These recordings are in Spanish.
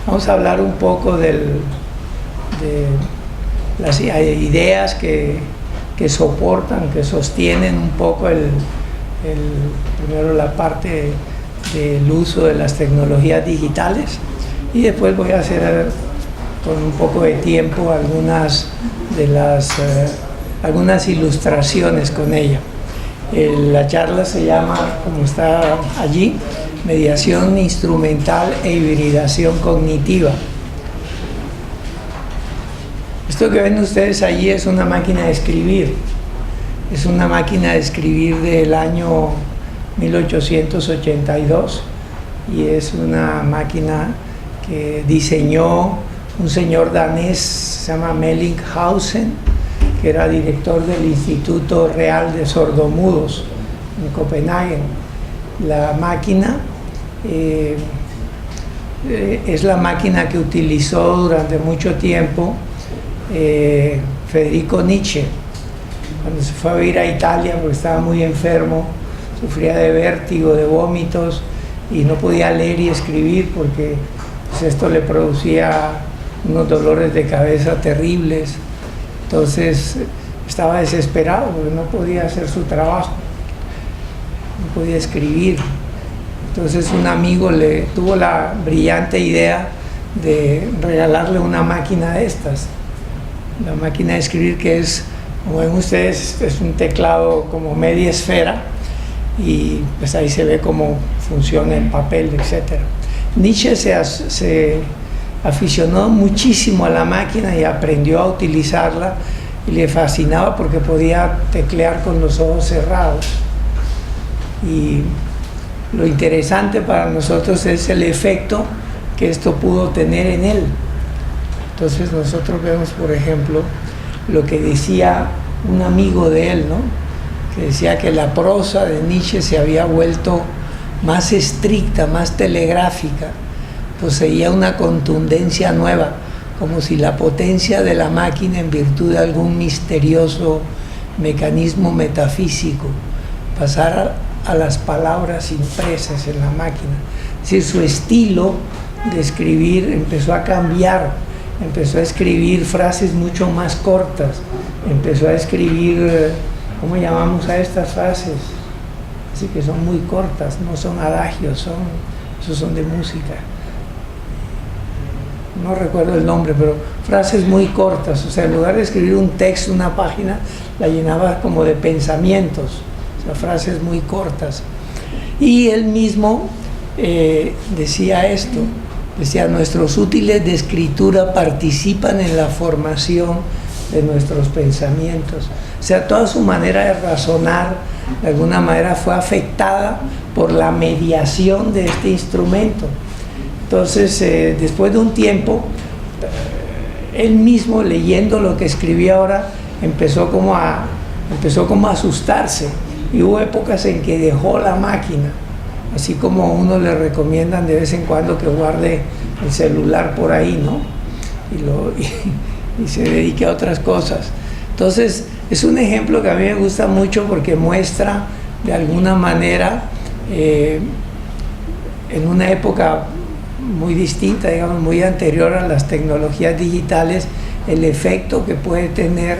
Vamos a hablar un poco de las ideas que soportan, que sostienen un poco primero la parte del uso de las tecnologías digitales, y después voy a hacer con un poco de tiempo algunas ilustraciones con ella. La charla se llama, como está allí, Mediación instrumental e hibridación cognitiva. Esto que ven ustedes allí es una máquina de escribir. Es una máquina de escribir del año 1882 y es una máquina que diseñó un señor danés, se llama Mellinghausen, que era director del Instituto Real de Sordomudos en Copenhague. La máquina es la máquina que utilizó durante mucho tiempo Federico Nietzsche cuando se fue a vivir a Italia, porque estaba muy enfermo, sufría de vértigo, de vómitos, y no podía leer y escribir porque pues, esto le producía unos dolores de cabeza terribles. Entonces estaba desesperado porque no podía hacer su trabajo, no podía escribir. Entonces un amigo le tuvo la brillante idea de regalarle una máquina de estas. La máquina de escribir, que es, como ven ustedes, es un teclado como media esfera, y pues ahí se ve cómo funciona el papel, etc. Nietzsche se aficionó muchísimo a la máquina y aprendió a utilizarla, y le fascinaba porque podía teclear con los ojos cerrados. Y lo interesante para nosotros es el efecto que esto pudo tener en él. Entonces nosotros vemos, por ejemplo, lo que decía un amigo de él, ¿no? Que decía que la prosa de Nietzsche se había vuelto más estricta, más telegráfica, poseía una contundencia nueva, como si la potencia de la máquina, en virtud de algún misterioso mecanismo metafísico, pasara a las palabras impresas en la máquina. Es decir, su estilo de escribir empezó a cambiar, empezó a escribir frases mucho más cortas, empezó a escribir, ¿cómo llamamos a estas frases? Así que son muy cortas, no son adagios, esos son de música. No recuerdo el nombre, pero frases muy cortas, o sea, en lugar de escribir un texto, una página, la llenaba como de pensamientos. O sea, frases muy cortas. Y él mismo decía esto, decía: nuestros útiles de escritura participan en la formación de nuestros pensamientos. O sea, toda su manera de razonar, de alguna manera, fue afectada por la mediación de este instrumento. Entonces, después de un tiempo, él mismo, leyendo lo que escribía ahora, empezó como a asustarse. Y hubo épocas en que dejó la máquina, así como a uno le recomiendan de vez en cuando que guarde el celular por ahí, ¿no? Y se dedique a otras cosas. Entonces, es un ejemplo que a mí me gusta mucho porque muestra, de alguna manera, en una época muy distinta, digamos, muy anterior a las tecnologías digitales, el efecto que puede tener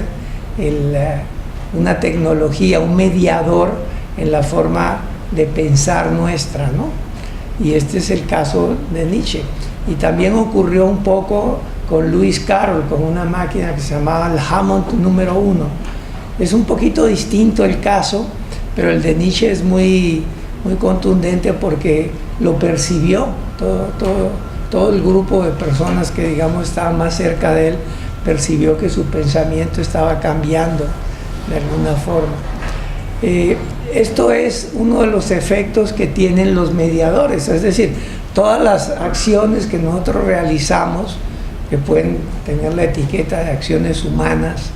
una tecnología, un mediador en la forma de pensar nuestra, ¿no? Y este es el caso de Nietzsche. Y también ocurrió un poco con Lewis Carroll, con una máquina que se llamaba el Hammond número 1. Es un poquito distinto el caso, pero el de Nietzsche es muy contundente porque lo percibió. Todo el grupo de personas que, digamos, estaban más cerca de él percibió que su pensamiento estaba cambiando de alguna forma. Esto es uno de los efectos que tienen los mediadores, es decir, todas las acciones que nosotros realizamos, que pueden tener la etiqueta de acciones humanas,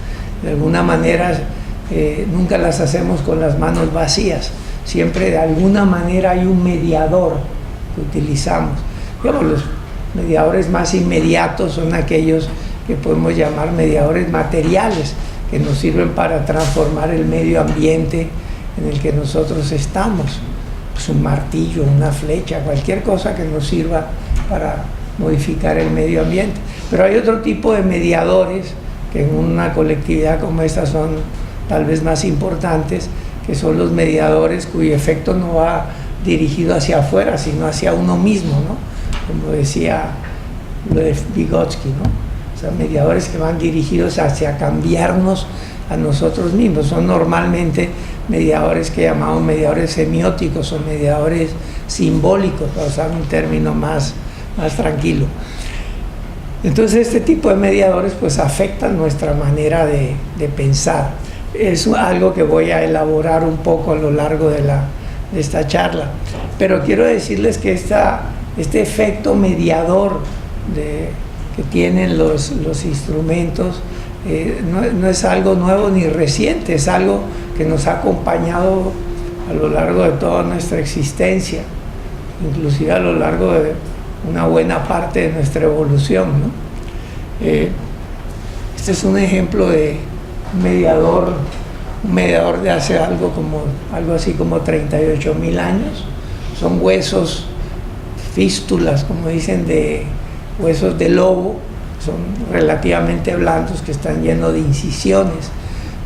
de alguna manera nunca las hacemos con las manos vacías. Siempre de alguna manera hay un mediador que utilizamos. Digamos, los mediadores más inmediatos son aquellos que podemos llamar mediadores materiales, que nos sirven para transformar el medio ambiente en el que nosotros estamos. Pues un martillo, una flecha, cualquier cosa que nos sirva para modificar el medio ambiente. Pero hay otro tipo de mediadores que en una colectividad como esta son tal vez más importantes, que son los mediadores cuyo efecto no va dirigido hacia afuera, sino hacia uno mismo, ¿no? Como decía Vygotsky, ¿no? O sea, mediadores que van dirigidos hacia cambiarnos a nosotros mismos. Son normalmente mediadores que llamamos mediadores semióticos o mediadores simbólicos, para usar un término más tranquilo. Entonces este tipo de mediadores pues afectan nuestra manera de pensar. Es algo que voy a elaborar un poco a lo largo de esta charla, pero quiero decirles que este efecto mediador que tienen los instrumentos no es algo nuevo ni reciente, es algo que nos ha acompañado a lo largo de toda nuestra existencia, inclusive a lo largo de una buena parte de nuestra evolución, ¿no? Este es un ejemplo de un mediador de hace algo así como 38.000 años. Son huesos, fístulas, como dicen, de huesos de lobo, son relativamente blandos, que están llenos de incisiones.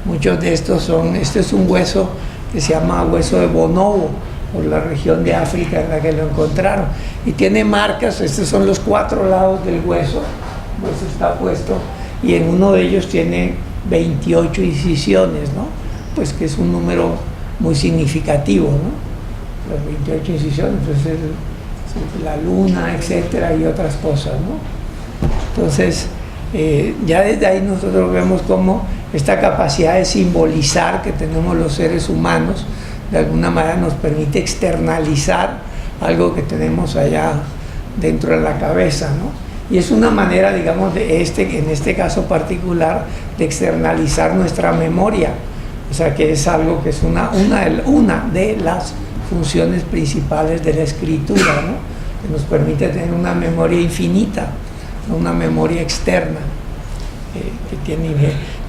Muchos de estos este es un hueso que se llama hueso de bonobo, por la región de África en la que lo encontraron, y tiene marcas. Estos son los 4 lados del hueso. El hueso está puesto y en uno de ellos tiene 28 incisiones, ¿no? Pues que es un número muy significativo, ¿no? Las 28 incisiones, entonces la luna, etcétera, y otras cosas, ¿no? Entonces ya desde ahí nosotros vemos cómo esta capacidad de simbolizar que tenemos los seres humanos de alguna manera nos permite externalizar algo que tenemos allá dentro de la cabeza, ¿no? Y es una manera, digamos, en este caso particular, de externalizar nuestra memoria. O sea, que es algo que es una de las funciones principales de la escritura, ¿no? Que nos permite tener una memoria infinita, una memoria externa, que tiene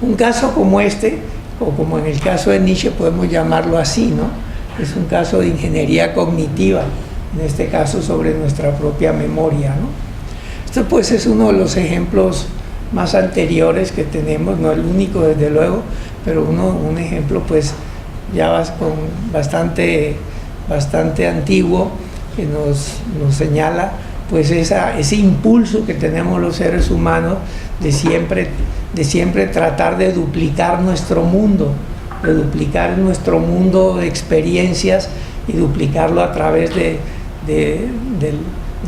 un caso como este, o como en el caso de Nietzsche podemos llamarlo así, ¿no? Es un caso de ingeniería cognitiva, en este caso sobre nuestra propia memoria, ¿no? Esto pues es uno de los ejemplos más anteriores que tenemos, no el único desde luego, pero un ejemplo pues ya bastante antiguo, que nos señala pues ese impulso que tenemos los seres humanos de siempre tratar de duplicar nuestro mundo, de experiencias, y duplicarlo a través de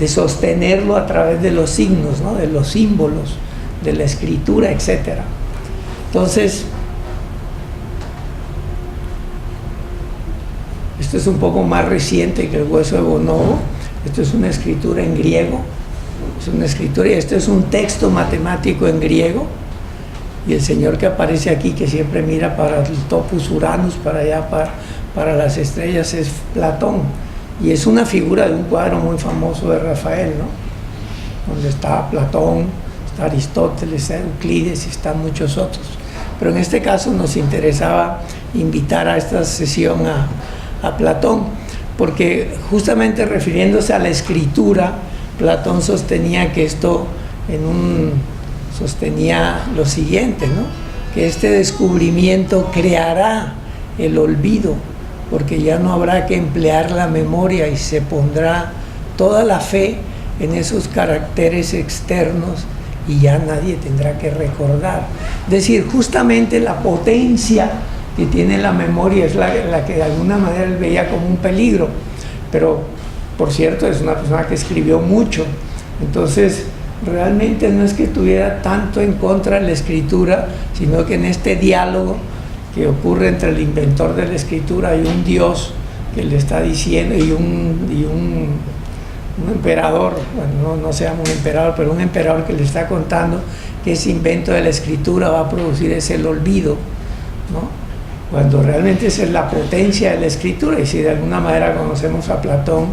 sostenerlo a través de los signos, ¿no? De los símbolos, de la escritura, etc. Entonces, esto es un poco más reciente que el hueso de bonobo. Esto es una escritura en griego, y esto es un texto matemático en griego, y el señor que aparece aquí, que siempre mira para el topos Uranus, para allá, para las estrellas, es Platón, y es una figura de un cuadro muy famoso de Rafael, ¿no? Donde está Platón, está Aristóteles, está Euclides y están muchos otros. Pero en este caso nos interesaba invitar a esta sesión a Platón, porque justamente refiriéndose a la escritura, Platón sostenía sostenía lo siguiente, ¿no? Que este descubrimiento creará el olvido, porque ya no habrá que emplear la memoria y se pondrá toda la fe en esos caracteres externos y ya nadie tendrá que recordar. Es decir, justamente la potencia que tiene la memoria es la que de alguna manera él veía como un peligro, pero por cierto es una persona que escribió mucho, entonces realmente no es que tuviera tanto en contra de la escritura, sino que en este diálogo que ocurre entre el inventor de la escritura hay un Dios que le está diciendo, y un emperador, bueno, no se llama un emperador, pero un emperador que le está contando que ese invento de la escritura va a producir el olvido, ¿no? cuando realmente esa es la potencia de la escritura, y si de alguna manera conocemos a Platón,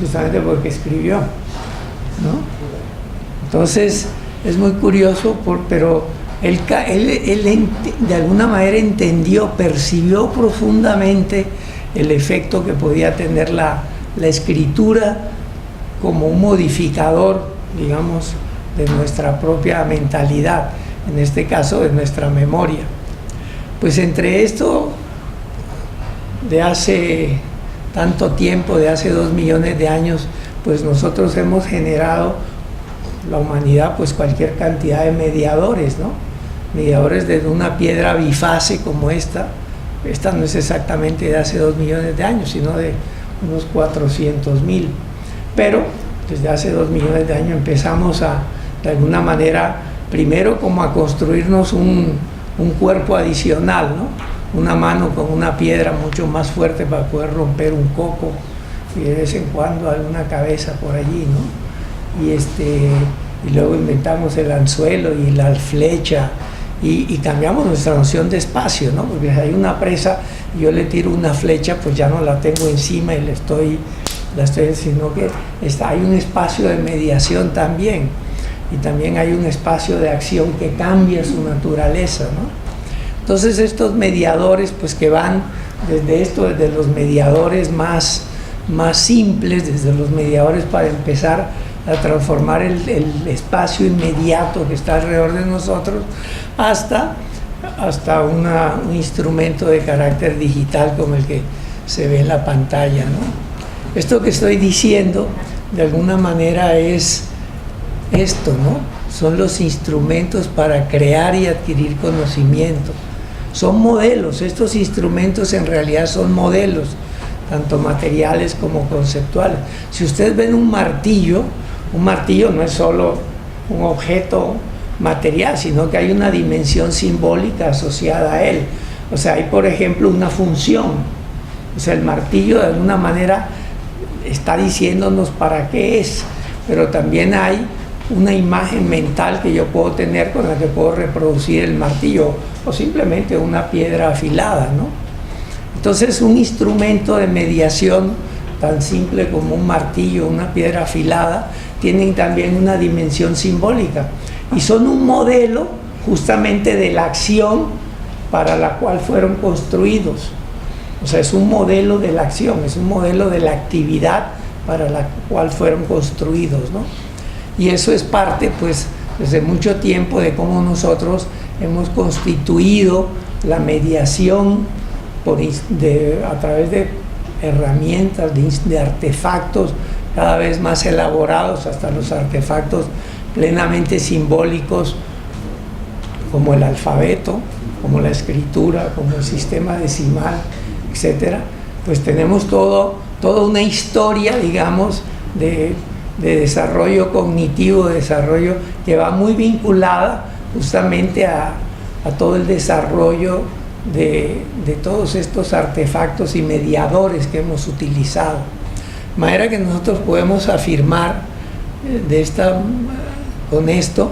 justamente porque escribió, ¿no? Entonces es muy curioso, pero él de alguna manera entendió, percibió profundamente el efecto que podía tener la escritura como un modificador, digamos, de nuestra propia mentalidad, en este caso de nuestra memoria. Pues entre esto, de hace tanto tiempo, de hace 2 millones de años, pues nosotros hemos generado, la humanidad, pues cualquier cantidad de mediadores, ¿no? Mediadores desde una piedra bifase como esta no es exactamente de hace 2 millones de años, sino de unos 400.000, pero desde hace 2 millones de años empezamos a, de alguna manera, primero como a construirnos un cuerpo adicional, ¿no? Una mano con una piedra mucho más fuerte para poder romper un coco, y de vez en cuando alguna cabeza por allí, ¿no? Y luego inventamos el anzuelo y la flecha, y cambiamos nuestra noción de espacio, ¿no? Porque si hay una presa y yo le tiro una flecha, pues ya no la tengo encima y sino que hay un espacio de mediación también, y también hay un espacio de acción que cambia su naturaleza, ¿no? Entonces estos mediadores, pues que van desde los mediadores más simples, desde los mediadores para empezar a transformar el espacio inmediato que está alrededor de nosotros, hasta un instrumento de carácter digital como el que se ve en la pantalla, ¿no? Esto que estoy diciendo, de alguna manera, es esto, ¿no? Son los instrumentos para crear y adquirir conocimiento. Son modelos, estos instrumentos en realidad son modelos, tanto materiales como conceptuales. Si ustedes ven un martillo no es solo un objeto material, sino que hay una dimensión simbólica asociada a él. O sea, hay, por ejemplo, una función. O sea, el martillo de alguna manera está diciéndonos para qué es, pero también hay una imagen mental que yo puedo tener con la que puedo reproducir el martillo, o simplemente una piedra afilada, ¿no? Entonces, un instrumento de mediación tan simple como un martillo, una piedra afilada, tienen también una dimensión simbólica y son un modelo justamente de la acción para la cual fueron construidos. O sea, es un modelo de la acción, es un modelo de la actividad para la cual fueron construidos, ¿no? Y eso es parte, pues, desde mucho tiempo de cómo nosotros hemos constituido la mediación a través de herramientas, de artefactos cada vez más elaborados, hasta los artefactos plenamente simbólicos como el alfabeto, como la escritura, como el sistema decimal, etcétera. Pues tenemos toda una historia, digamos, de desarrollo cognitivo, de desarrollo que va muy vinculada justamente a todo el desarrollo de todos estos artefactos y mediadores que hemos utilizado. De manera que nosotros podemos afirmar con esto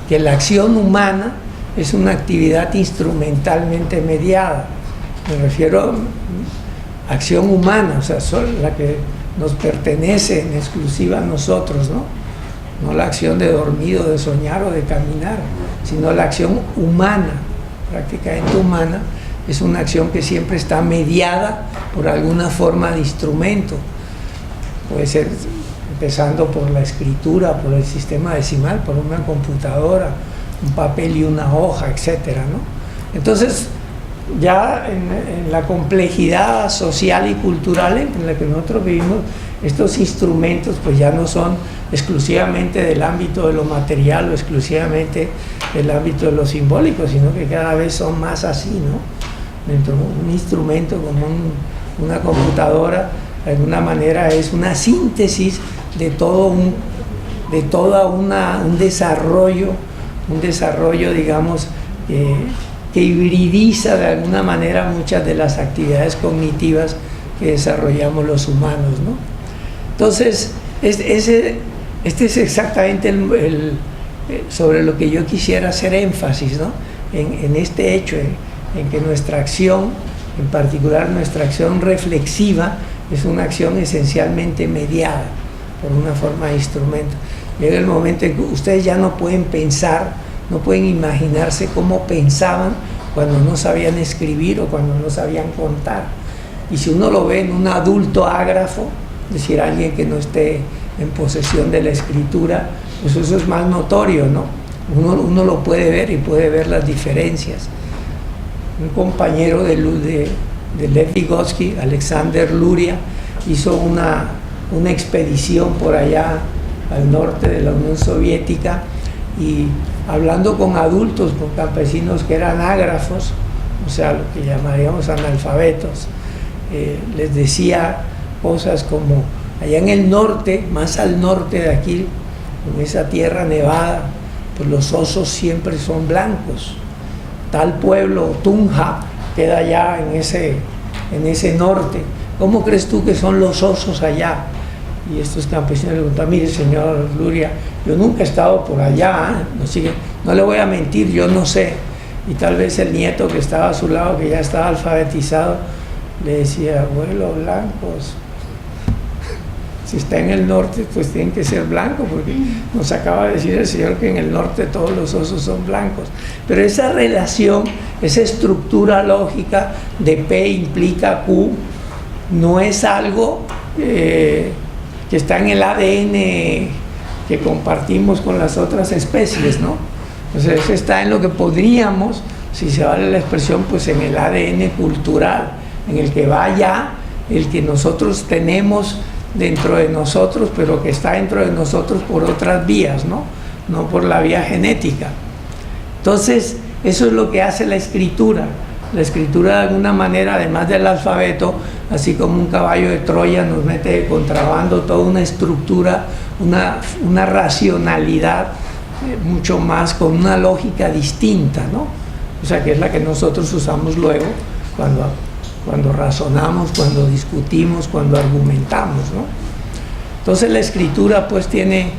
que la acción humana es una actividad instrumentalmente mediada. Me refiero a acción humana, o sea, la que nos pertenece en exclusiva a nosotros, ¿no? No la acción de dormir o de soñar o de caminar, sino la acción humana, prácticamente humana. Es una acción que siempre está mediada por alguna forma de instrumento. Puede ser empezando por la escritura, por el sistema decimal, por una computadora, un papel y una hoja, etcétera, ¿no? Entonces, ya en la complejidad social y cultural en la que nosotros vivimos, estos instrumentos pues ya no son exclusivamente del ámbito de lo material o exclusivamente del ámbito de lo simbólico, sino que cada vez son más así, ¿no? Dentro de un instrumento como una computadora, de alguna manera es una síntesis de un desarrollo, digamos, que hibridiza de alguna manera muchas de las actividades cognitivas que desarrollamos los humanos, ¿no? Entonces, este es exactamente sobre lo que yo quisiera hacer énfasis, ¿no? En este hecho, en que nuestra acción, en particular nuestra acción reflexiva, es una acción esencialmente mediada por una forma de instrumento. Llega el momento en que ustedes ya no pueden pensar, no pueden imaginarse cómo pensaban cuando no sabían escribir o cuando no sabían contar. Y si uno lo ve en un adulto ágrafo, es decir, alguien que no esté en posesión de la escritura, pues eso es más notorio, ¿no? Uno lo puede ver y puede ver las diferencias. Un compañero de Lev Vygotsky, Alexander Luria, hizo una expedición por allá al norte de la Unión Soviética, y hablando con adultos, con campesinos que eran ágrafos, o sea, lo que llamaríamos analfabetos, les decía cosas como: allá en el norte, más al norte de aquí, en esa tierra nevada, pues los osos siempre son blancos. Tal pueblo, Tunja, queda allá en ese norte. ¿Cómo crees tú que son los osos allá? Y estos campesinos le preguntan: mire, señor Luria, yo nunca he estado por allá, ¿eh? No le voy a mentir, yo no sé. Y tal vez el nieto que estaba a su lado, que ya estaba alfabetizado, le decía: abuelo, blancos. Si está en el norte, pues tienen que ser blancos, porque nos acaba de decir el señor que en el norte todos los osos son blancos. Pero esa relación, esa estructura lógica de P implica Q, no es algo que está en el ADN que compartimos con las otras especies, ¿no? Entonces está en lo que podríamos, si se vale la expresión, pues en el ADN cultural, en el que va ya, el que nosotros tenemos dentro de nosotros, pero que está dentro de nosotros por otras vías, ¿no? No por la vía genética. Entonces, eso es lo que hace la escritura. La escritura, de alguna manera, además del alfabeto, así como un caballo de Troya, nos mete de contrabando toda una estructura, una racionalidad mucho más, con una lógica distinta, ¿no? O sea, que es la que nosotros usamos luego cuando razonamos, cuando discutimos, cuando argumentamos, ¿no? Entonces la escritura pues tiene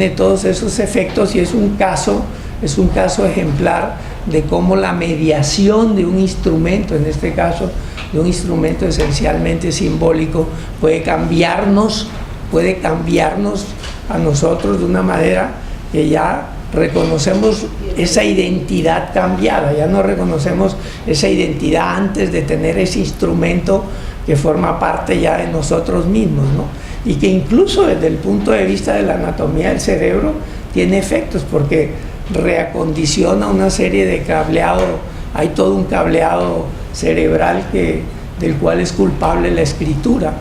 todos esos efectos, y es un caso ejemplar de cómo la mediación de un instrumento, en este caso de un instrumento esencialmente simbólico, puede cambiarnos a nosotros de una manera que ya reconocemos esa identidad cambiada, ya no reconocemos esa identidad antes de tener ese instrumento que forma parte ya de nosotros mismos, ¿no? Y que incluso desde el punto de vista de la anatomía del cerebro tiene efectos, porque reacondiciona una serie de cableado, hay todo un cableado cerebral del cual es culpable la escritura.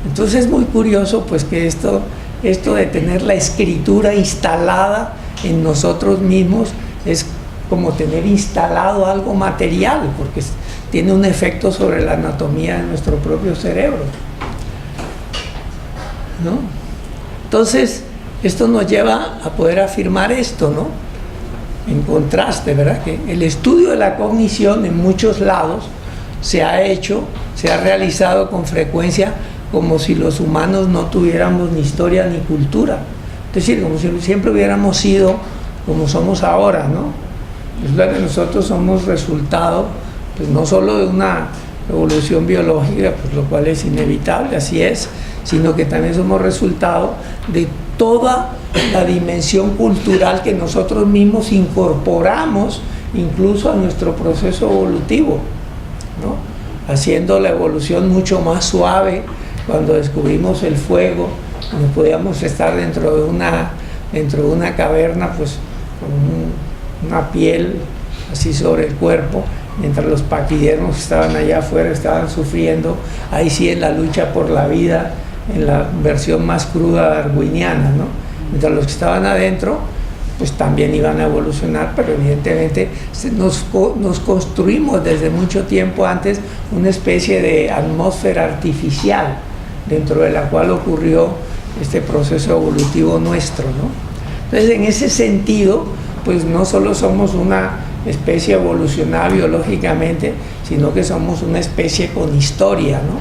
Entonces es muy curioso pues que esto de tener la escritura instalada en nosotros mismos es como tener instalado algo material, porque tiene un efecto sobre la anatomía de nuestro propio cerebro, ¿no? Entonces, esto nos lleva a poder afirmar esto, ¿no? En contraste, ¿verdad? Que el estudio de la cognición en muchos lados se ha realizado con frecuencia como si los humanos no tuviéramos ni historia ni cultura. Es decir, como si siempre hubiéramos sido como somos ahora, ¿no? Es verdad que nosotros somos resultado, pues no solo de una evolución biológica, pues lo cual es inevitable, así es, sino que también somos resultado de toda la dimensión cultural que nosotros mismos incorporamos incluso a nuestro proceso evolutivo, ¿no? Haciendo la evolución mucho más suave. Cuando descubrimos el fuego, no podíamos estar dentro de una caverna, pues con una piel así sobre el cuerpo, mientras los paquidermos que estaban allá afuera estaban sufriendo, ahí sí en la lucha por la vida, en la versión más cruda darwiniana, ¿no? Mientras los que estaban adentro, pues también iban a evolucionar, pero evidentemente nos construimos desde mucho tiempo antes una especie de atmósfera artificial dentro de la cual ocurrió este proceso evolutivo nuestro, ¿no? Entonces, en ese sentido, pues no solo somos una especie evolucionada biológicamente, sino que somos una especie con historia, ¿no?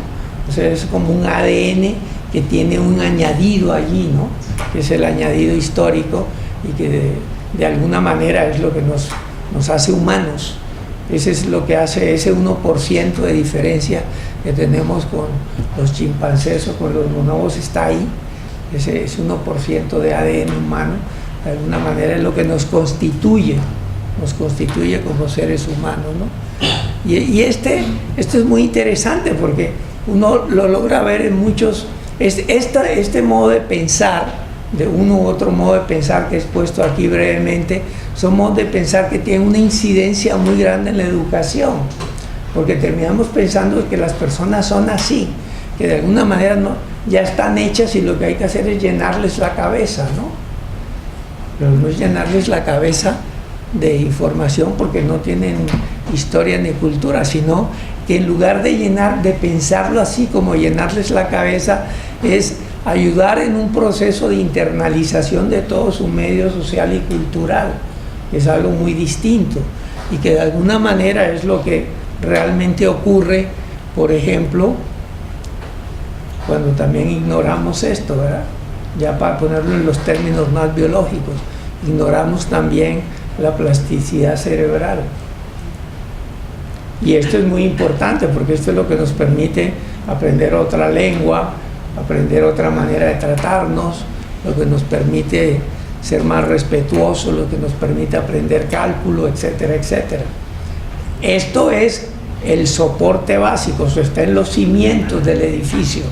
O sea, es como un ADN que tiene un añadido allí, ¿no? Que es el añadido histórico, y que de alguna manera es lo que nos hace humanos, Ese es lo que hace ese 1% de diferencia que tenemos con los chimpancés o con los bonobos, está ahí. Ese 1% de ADN humano, de alguna manera es lo que nos constituye como seres humanos, ¿no? Y este es muy interesante porque uno lo logra ver en muchos, este modo de pensar, de uno u otro modo de pensar que he expuesto aquí brevemente, son modos de pensar que tienen una incidencia muy grande en la educación, porque terminamos pensando que las personas son así, que de alguna manera ya están hechas y lo que hay que hacer es llenarles la cabeza, ¿no? Pero no es llenarles la cabeza de información porque no tienen historia ni cultura, sino que en lugar de pensarlo así como llenarles la cabeza, es ayudar en un proceso de internalización de todo su medio social y cultural, que es algo muy distinto y que de alguna manera es lo que realmente ocurre, por ejemplo, cuando también ignoramos esto, ¿verdad? Ya para ponerlo en los términos más biológicos, ignoramos también la plasticidad cerebral. Y esto es muy importante porque esto es lo que nos permite aprender otra lengua, aprender otra manera de tratarnos, lo que nos permite ser más respetuosos, lo que nos permite aprender cálculo, etcétera, etcétera. Esto es el soporte básico, o sea, está en los cimientos del edificio,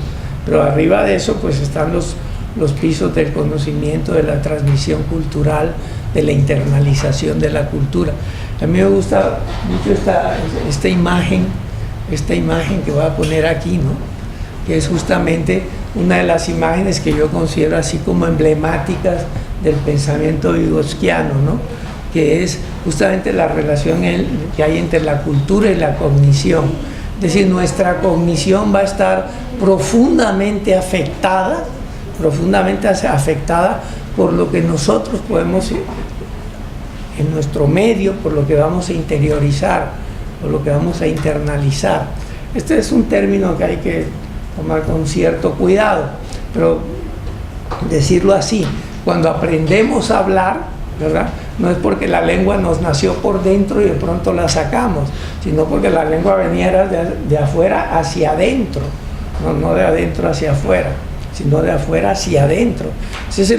pero arriba de eso pues están los pisos del conocimiento, de la transmisión cultural, de la internalización de la cultura. A mí me gusta mucho esta imagen que voy a poner aquí, ¿no? Que es justamente una de las imágenes que yo considero así como emblemáticas del pensamiento vygotskiano, ¿no? Que es justamente la relación que hay entre la cultura y la cognición. Es decir, nuestra cognición va a estar profundamente afectada por lo que nosotros podemos, en nuestro medio, por lo que vamos a interiorizar, por lo que vamos a internalizar. Este es un término que hay que tomar con cierto cuidado, pero decirlo así, cuando aprendemos a hablar, ¿verdad? No es porque la lengua nos nació por dentro y de pronto la sacamos, sino porque la lengua venía de afuera hacia adentro, no de adentro hacia afuera, sino de afuera hacia adentro. Ese es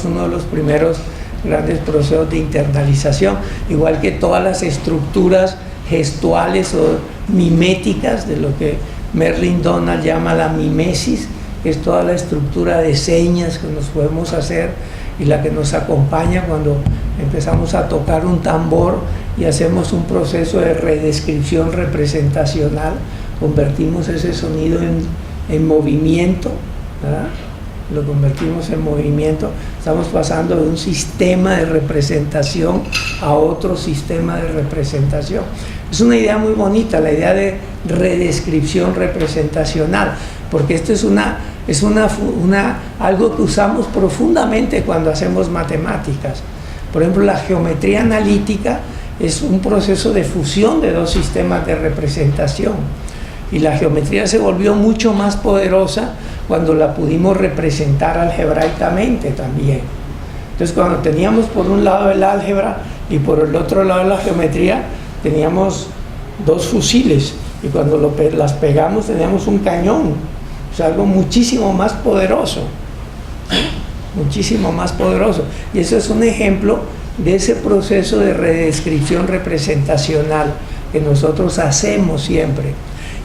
uno de los primeros grandes procesos de internalización, igual que todas las estructuras gestuales o miméticas, de lo que Merlin Donald llama la mimesis, que es toda la estructura de señas que nos podemos hacer y la que nos acompaña cuando empezamos a tocar un tambor y hacemos un proceso de redescripción representacional, convertimos ese sonido en movimiento, ¿verdad? Lo convertimos en movimiento, estamos pasando de un sistema de representación a otro sistema de representación. Es una idea muy bonita, la idea de redescripción representacional, porque esto es algo que usamos profundamente cuando hacemos matemáticas. Por ejemplo, la geometría analítica es un proceso de fusión de dos sistemas de representación, y la geometría se volvió mucho más poderosa cuando la pudimos representar algebraicamente también. Entonces, cuando teníamos por un lado el álgebra y por el otro lado la geometría, teníamos dos fusiles, y cuando las pegamos teníamos un cañón, o sea, algo muchísimo más poderoso, muchísimo más poderoso. Y eso es un ejemplo de ese proceso de redescripción representacional que nosotros hacemos siempre,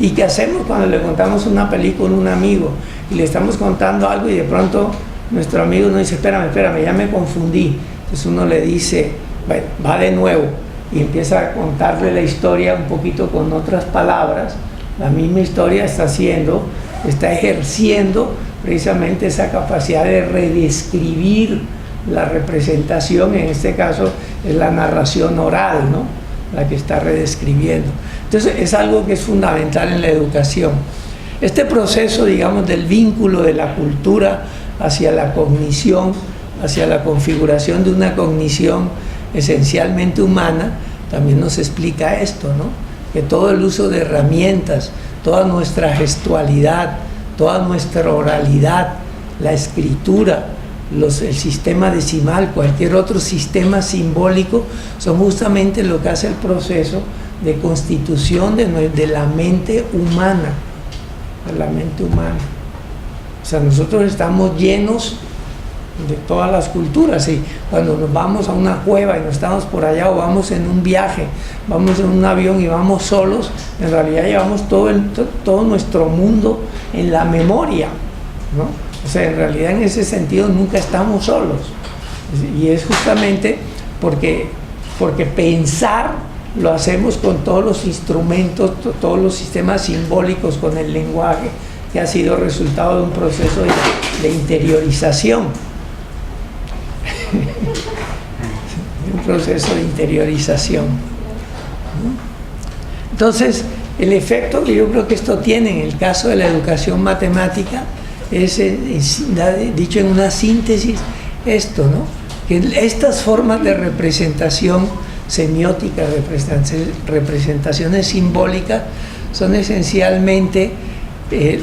y que hacemos cuando le contamos una película a un amigo y le estamos contando algo y de pronto nuestro amigo nos dice, espérame, ya me confundí. Entonces uno le dice, bueno, va de nuevo, y empieza a contarle la historia un poquito con otras palabras. La misma historia está ejerciendo precisamente esa capacidad de redescribir la representación. En este caso es la narración oral, ¿no?, la que está redescribiendo. Entonces es algo que es fundamental en la educación. Este proceso, digamos, del vínculo de la cultura hacia la cognición, hacia la configuración de una cognición esencialmente humana, también nos explica esto, ¿no? Que todo el uso de herramientas, toda nuestra gestualidad, toda nuestra oralidad, la escritura, el sistema decimal, cualquier otro sistema simbólico, son justamente lo que hace el proceso de constitución de la mente humana, de la mente humana. O sea, nosotros estamos llenos de todas las culturas, y cuando nos vamos a una cueva y no estamos por allá, o vamos en un viaje, vamos en un avión y vamos solos, en realidad llevamos todo nuestro mundo en la memoria, ¿no? O sea, en realidad en ese sentido nunca estamos solos, y es justamente porque pensar lo hacemos con todos los instrumentos, todos los sistemas simbólicos, con el lenguaje, que ha sido resultado de un proceso de interiorización. Un proceso de interiorización. Entonces, el efecto que yo creo que esto tiene en el caso de la educación matemática es dicho en una síntesis, esto, ¿no? Que estas formas de representación semiótica, representaciones simbólicas, son esencialmente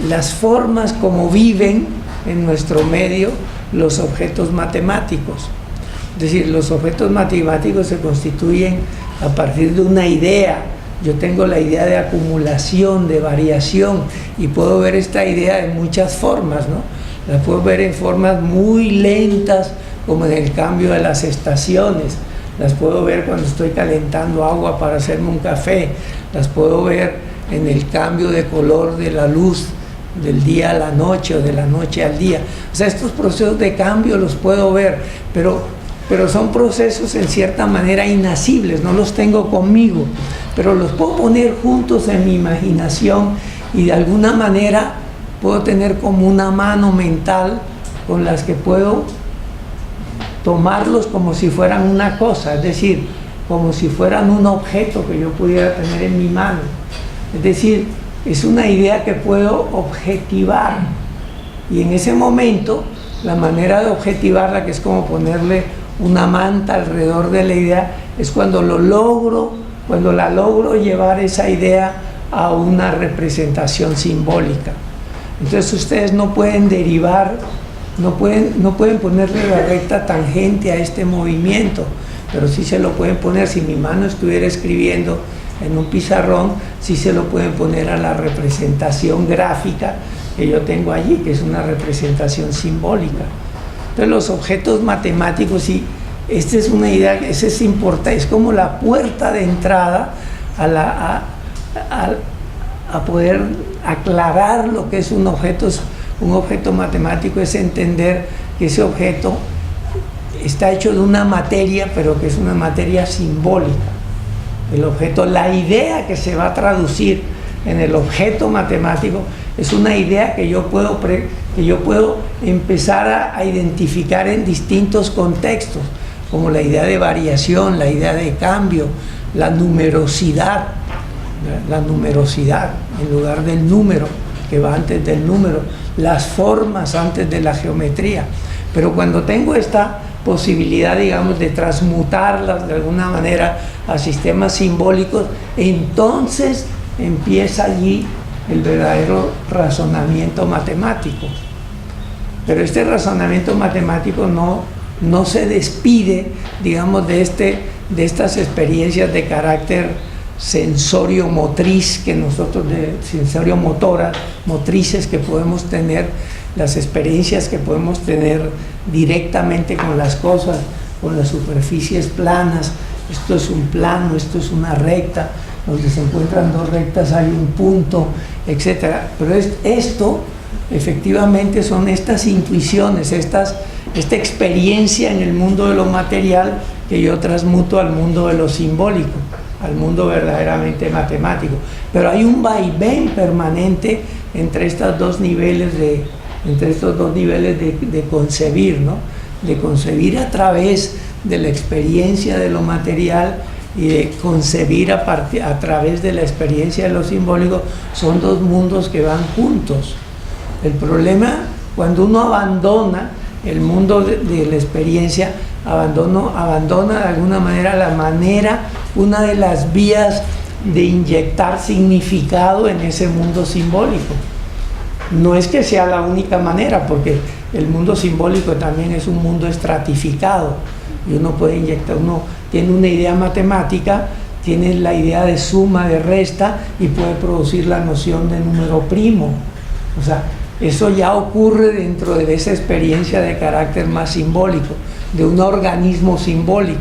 las formas como viven en nuestro medio los objetos matemáticos. Es decir, los objetos matemáticos se constituyen a partir de una idea. Yo tengo la idea de acumulación, de variación, y puedo ver esta idea en muchas formas, ¿no? La puedo ver en formas muy lentas, como en el cambio de las estaciones. Las puedo ver cuando estoy calentando agua para hacerme un café. Las puedo ver en el cambio de color de la luz del día a la noche o de la noche al día. O sea, estos procesos de cambio los puedo ver, pero son procesos en cierta manera inacibles, no los tengo conmigo, pero los puedo poner juntos en mi imaginación, y de alguna manera puedo tener como una mano mental con las que puedo tomarlos como si fueran una cosa, es decir, como si fueran un objeto que yo pudiera tener en mi mano. Es decir, es una idea que puedo objetivar, y en ese momento la manera de objetivarla, que es como ponerle una manta alrededor de la idea, es cuando la logro llevar esa idea a una representación simbólica. Entonces ustedes no pueden derivar, no pueden ponerle la recta tangente a este movimiento, pero sí se lo pueden poner. Si mi mano estuviera escribiendo en un pizarrón, sí se lo pueden poner a la representación gráfica que yo tengo allí, que es una representación simbólica. Entonces los objetos matemáticos, y esta es una idea, esa es importante, es como la puerta de entrada a poder aclarar lo que es un objeto matemático, es entender que ese objeto está hecho de una materia, pero que es una materia simbólica. El objeto, la idea que se va a traducir en el objeto matemático, es una idea que yo puedo empezar a identificar en distintos contextos, como la idea de variación, la idea de cambio, la numerosidad en lugar del número, que va antes del número, las formas antes de la geometría. Pero cuando tengo esta posibilidad, digamos, de transmutarlas de alguna manera a sistemas simbólicos, entonces empieza allí el verdadero razonamiento matemático. Pero este razonamiento matemático no se despide, digamos, de estas experiencias de carácter sensorio-motriz, que nosotros, de sensorio-motora, motrices que podemos tener, las experiencias que podemos tener directamente con las cosas, con las superficies planas. Esto es un plano, esto es una recta, donde se encuentran dos rectas hay un punto, etcétera. Pero esto efectivamente son estas intuiciones, esta experiencia en el mundo de lo material que yo transmuto al mundo de lo simbólico, al mundo verdaderamente matemático. Pero hay un vaivén permanente entre estos dos niveles de concebir, ¿no? De concebir a través de la experiencia de lo material y de concebir a través de la experiencia de lo simbólico. Son dos mundos que van juntos. El problema, cuando uno abandona el mundo de la experiencia, abandona de alguna manera una de las vías de inyectar significado en ese mundo simbólico. No es que sea la única manera, porque el mundo simbólico también es un mundo estratificado y uno puede inyectar, uno tiene una idea matemática, tiene la idea de suma, de resta y puede producir la noción de número primo. O sea, eso ya ocurre dentro de esa experiencia de carácter más simbólico, de un organismo simbólico,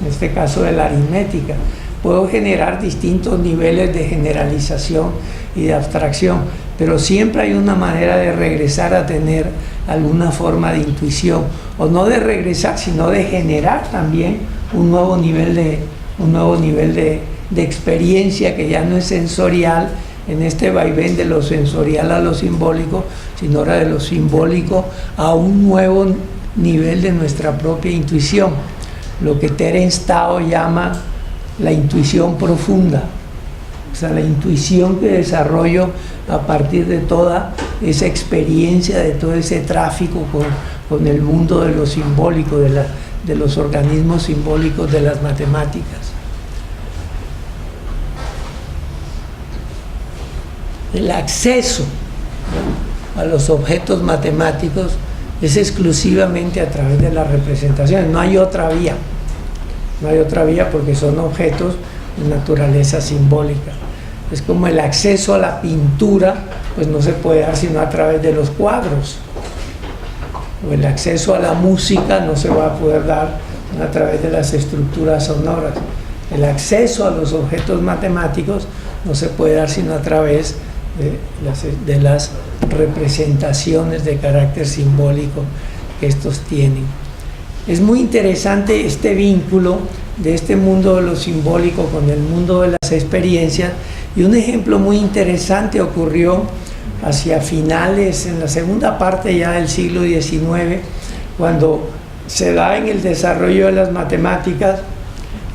en este caso de la aritmética. Puedo generar distintos niveles de generalización y de abstracción, pero siempre hay una manera de regresar a tener alguna forma de intuición, o no de regresar, sino de generar también un nuevo nivel de experiencia que ya no es sensorial, en este vaivén de lo sensorial a lo simbólico, sino ahora de lo simbólico a un nuevo nivel de nuestra propia intuición, lo que Terence Tao llama la intuición profunda, o sea, la intuición que desarrollo a partir de toda esa experiencia, de todo ese tráfico con el mundo de lo simbólico, de los organismos simbólicos de las matemáticas. El acceso a los objetos matemáticos es exclusivamente a través de las representaciones, no hay otra vía. No hay otra vía porque son objetos de naturaleza simbólica. Es como el acceso a la pintura, pues no se puede dar sino a través de los cuadros. O el acceso a la música no se va a poder dar a través de las estructuras sonoras. El acceso a los objetos matemáticos no se puede dar sino a través de las representaciones de carácter simbólico que estos tienen. Es muy interesante este vínculo de este mundo de lo simbólico con el mundo de las experiencias, y un ejemplo muy interesante ocurrió hacia finales, en la segunda parte ya del siglo XIX, cuando se da en el desarrollo de las matemáticas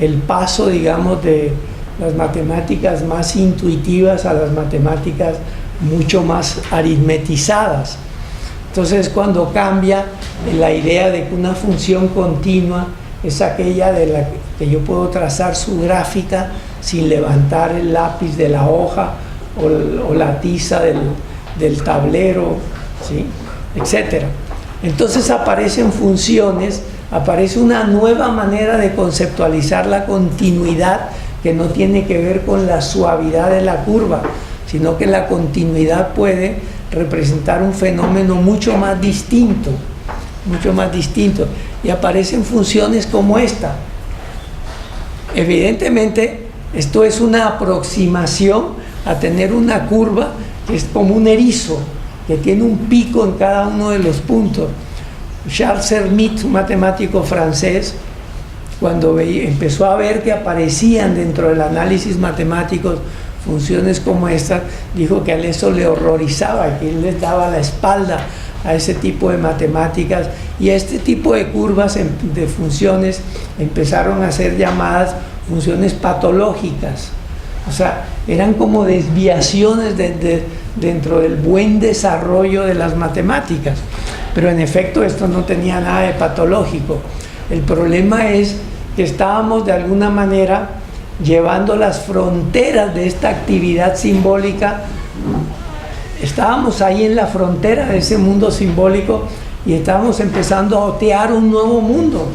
el paso, digamos, de las matemáticas más intuitivas a las matemáticas mucho más aritmetizadas. Entonces, cuando cambia la idea de que una función continua es aquella de la que yo puedo trazar su gráfica sin levantar el lápiz de la hoja o la tiza del tablero, ¿sí?, etcétera. Entonces aparecen funciones, aparece una nueva manera de conceptualizar la continuidad que no tiene que ver con la suavidad de la curva, sino que la continuidad puede representar un fenómeno mucho más distinto, y aparecen funciones como esta. Evidentemente, esto es una aproximación a tener una curva que es como un erizo, que tiene un pico en cada uno de los puntos. Charles Hermite, un matemático francés, cuando empezó a ver que aparecían dentro del análisis matemático funciones como esta, dijo que a él eso le horrorizaba, que él les daba la espalda a ese tipo de matemáticas, y a este tipo de curvas de funciones empezaron a ser llamadas funciones patológicas. O sea, eran como desviaciones dentro del buen desarrollo de las matemáticas, pero en efecto esto no tenía nada de patológico. El problema es que estábamos de alguna manera llevando las fronteras de esta actividad simbólica, estábamos ahí en la frontera de ese mundo simbólico y estábamos empezando a otear un nuevo mundo,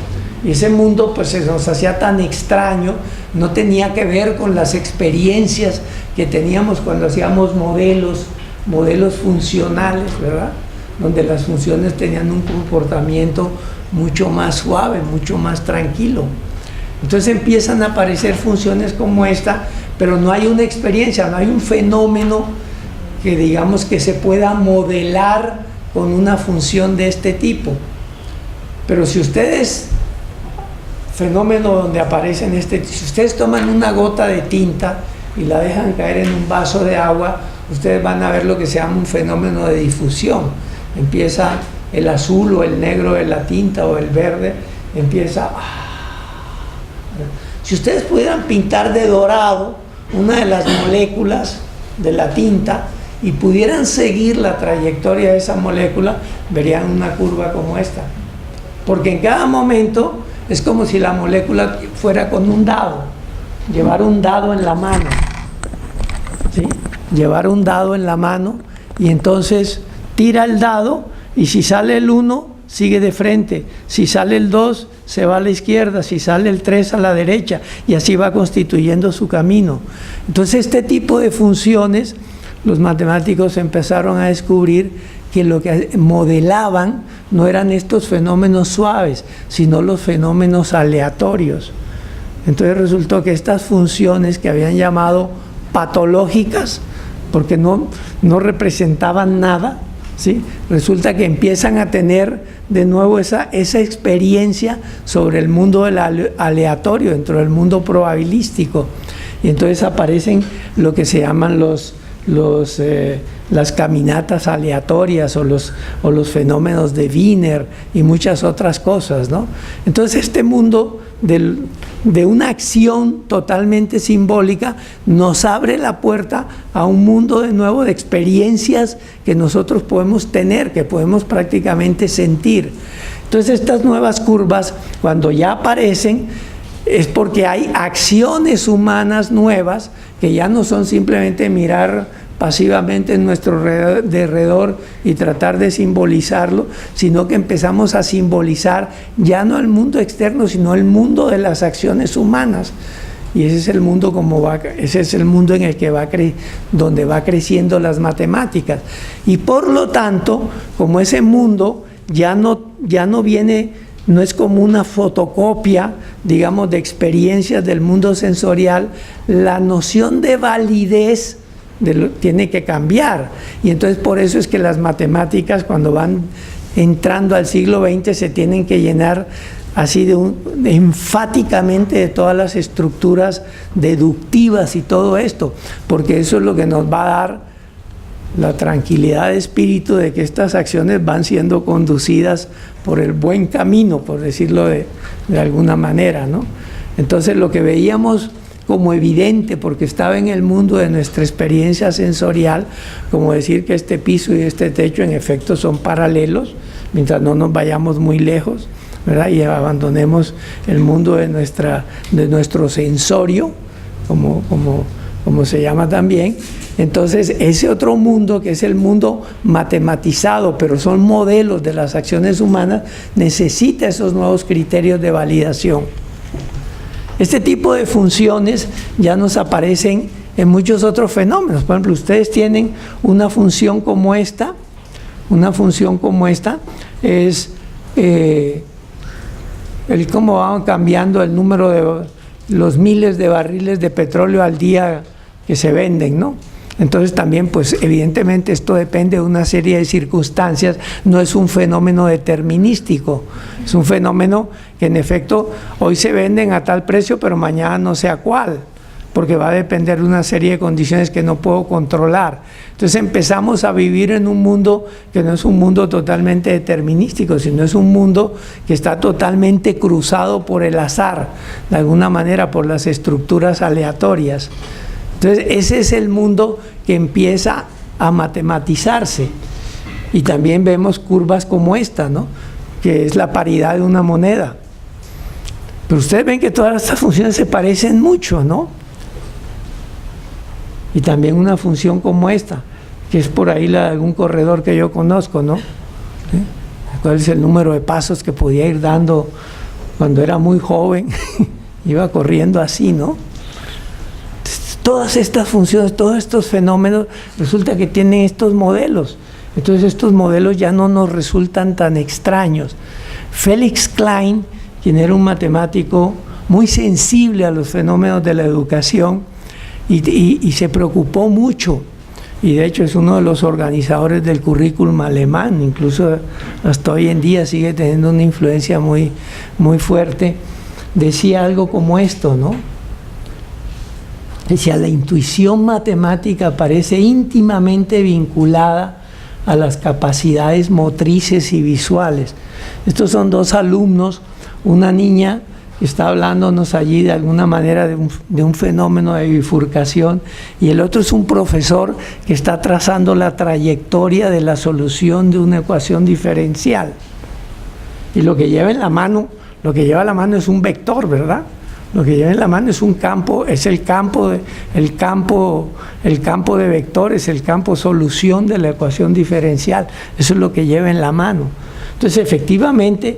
y ese mundo pues se nos hacía tan extraño, no tenía que ver con las experiencias que teníamos cuando hacíamos modelos funcionales, ¿verdad?, donde las funciones tenían un comportamiento mucho más suave, mucho más tranquilo. Entonces empiezan a aparecer funciones como esta, pero no hay una experiencia, no hay un fenómeno que digamos que se pueda modelar con una función de este tipo. Pero si ustedes, fenómeno donde aparecen si ustedes toman una gota de tinta y la dejan caer en un vaso de agua, ustedes van a ver lo que se llama un fenómeno de difusión. Empieza el azul o el negro de la tinta o el verde, empieza. Si ustedes pudieran pintar de dorado una de las moléculas de la tinta y pudieran seguir la trayectoria de esa molécula, verían una curva como esta. Porque en cada momento es como si la molécula fuera con un dado, llevar un dado en la mano, ¿sí?, llevar un dado en la mano, y entonces tira el dado y si sale el 1, sigue de frente, si sale el 2, se va a la izquierda, si sale el 3 a la derecha, y así va constituyendo su camino. Entonces este tipo de funciones los matemáticos empezaron a descubrir que lo que modelaban no eran estos fenómenos suaves, sino los fenómenos aleatorios. Entonces resultó que estas funciones que habían llamado patológicas, porque no representaban nada, ¿sí? Resulta que empiezan a tener de nuevo esa experiencia sobre el mundo del aleatorio, dentro del mundo probabilístico. Y entonces aparecen lo que se llaman las caminatas aleatorias o los fenómenos de Wiener y muchas otras cosas, ¿no? Entonces este mundo de una acción totalmente simbólica nos abre la puerta a un mundo de nuevo de experiencias que nosotros podemos tener, que podemos prácticamente sentir. Entonces estas nuevas curvas, cuando ya aparecen, es porque hay acciones humanas nuevas que ya no son simplemente mirar pasivamente en nuestro derredor y tratar de simbolizarlo, sino que empezamos a simbolizar ya no el mundo externo, sino el mundo de las acciones humanas. Y ese es el mundo en el que donde va creciendo las matemáticas. Y por lo tanto, como ese mundo ya no viene, no es como una fotocopia, digamos, de experiencias del mundo sensorial, la noción de validez tiene que cambiar. Y entonces por eso es que las matemáticas, cuando van entrando al siglo XX, se tienen que llenar así enfáticamente de todas las estructuras deductivas y todo esto, porque eso es lo que nos va a dar la tranquilidad de espíritu de que estas acciones van siendo conducidas por el buen camino, por decirlo de alguna manera, ¿no? Entonces lo que veíamos como evidente, porque estaba en el mundo de nuestra experiencia sensorial, como decir que este piso y este techo en efecto son paralelos, mientras no nos vayamos muy lejos, ¿verdad? Y abandonemos el mundo de nuestro sensorio, como se llama también. Entonces ese otro mundo, que es el mundo matematizado, pero son modelos de las acciones humanas, necesita esos nuevos criterios de validación. Este tipo de funciones ya nos aparecen en muchos otros fenómenos. Por ejemplo, ustedes tienen una función como esta. Una función como esta es cómo van cambiando el número de los miles de barriles de petróleo al día que se venden, ¿no? Entonces también, pues evidentemente esto depende de una serie de circunstancias, no es un fenómeno determinístico, es un fenómeno que en efecto hoy se venden a tal precio, pero mañana no sé a cuál, porque va a depender de una serie de condiciones que no puedo controlar. Entonces empezamos a vivir en un mundo que no es un mundo totalmente determinístico, sino es un mundo que está totalmente cruzado por el azar, de alguna manera por las estructuras aleatorias. Entonces ese es el mundo que empieza a matematizarse. Y también vemos curvas como esta, ¿no? Que es la paridad de una moneda. Pero ustedes ven que todas estas funciones se parecen mucho, ¿no? Y también una función como esta, que es por ahí la de algún corredor que yo conozco, ¿no? ¿Cuál es el número de pasos que podía ir dando cuando era muy joven? Iba corriendo así, ¿no? Todas estas funciones, todos estos fenómenos, resulta que tienen estos modelos. Entonces estos modelos ya no nos resultan tan extraños. Felix Klein, quien era un matemático muy sensible a los fenómenos de la educación y se preocupó mucho, y de hecho es uno de los organizadores del currículum alemán, incluso hasta hoy en día sigue teniendo una influencia muy, muy fuerte, decía algo como esto, ¿no? Decía, la intuición matemática parece íntimamente vinculada a las capacidades motrices y visuales. Estos son dos alumnos, una niña que está hablándonos allí de alguna manera de un fenómeno de bifurcación, y el otro es un profesor que está trazando la trayectoria de la solución de una ecuación diferencial. Y lo que lleva a la mano es un vector, ¿verdad? Lo que lleva en la mano es un campo, es el campo de vectores, el campo solución de la ecuación diferencial. Eso es lo que lleva en la mano. Entonces, efectivamente,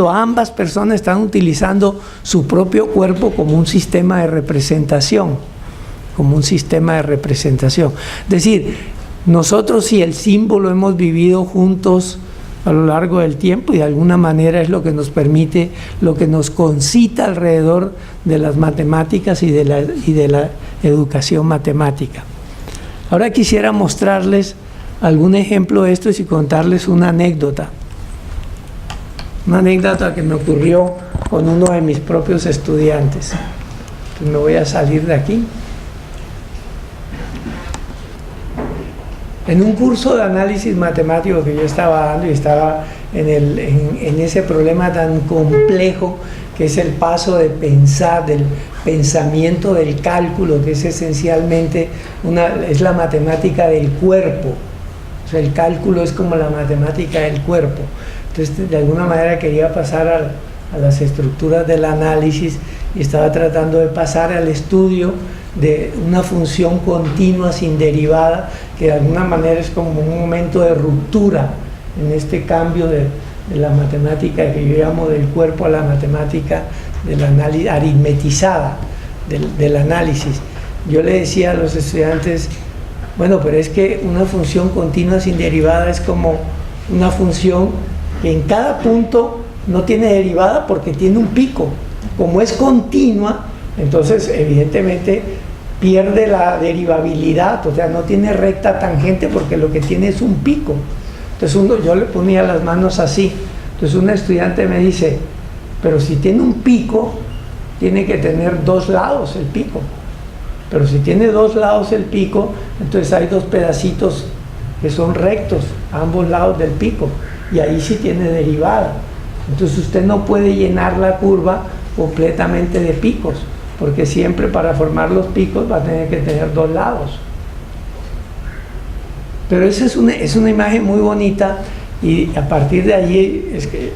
ambas personas están utilizando su propio cuerpo como un sistema de representación, Es decir, nosotros y el símbolo hemos vivido juntos a lo largo del tiempo y de alguna manera es lo que nos permite, lo que nos concita alrededor de las matemáticas y de la educación matemática. Ahora quisiera mostrarles algún ejemplo de esto y contarles una anécdota que me ocurrió con uno de mis propios estudiantes. Entonces me voy a salir de aquí. En un curso de análisis matemático que yo estaba dando y estaba en ese problema tan complejo que es el paso de pensar, del pensamiento del cálculo, que es esencialmente es la matemática del cuerpo. O sea, el cálculo es como la matemática del cuerpo. Entonces, de alguna manera quería pasar a las estructuras del análisis y estaba tratando de pasar al estudio de una función continua sin derivada, que de alguna manera es como un momento de ruptura en este cambio de la matemática que yo llamo del cuerpo a la matemática del análisis, aritmetizada del análisis. Yo le decía a los estudiantes, bueno, pero es que una función continua sin derivada es como una función que en cada punto no tiene derivada porque tiene un pico. Como es continua, entonces evidentemente pierde la derivabilidad, o sea, no tiene recta tangente porque lo que tiene es un pico. Entonces yo le ponía las manos así. Entonces un estudiante me dice, pero si tiene un pico, tiene que tener dos lados el pico. Pero si tiene dos lados el pico, entonces hay dos pedacitos que son rectos a ambos lados del pico. Y ahí sí tiene derivada. Entonces usted no puede llenar la curva completamente de picos, porque siempre para formar los picos va a tener que tener dos lados. Pero esa es una imagen muy bonita y a partir de allí es que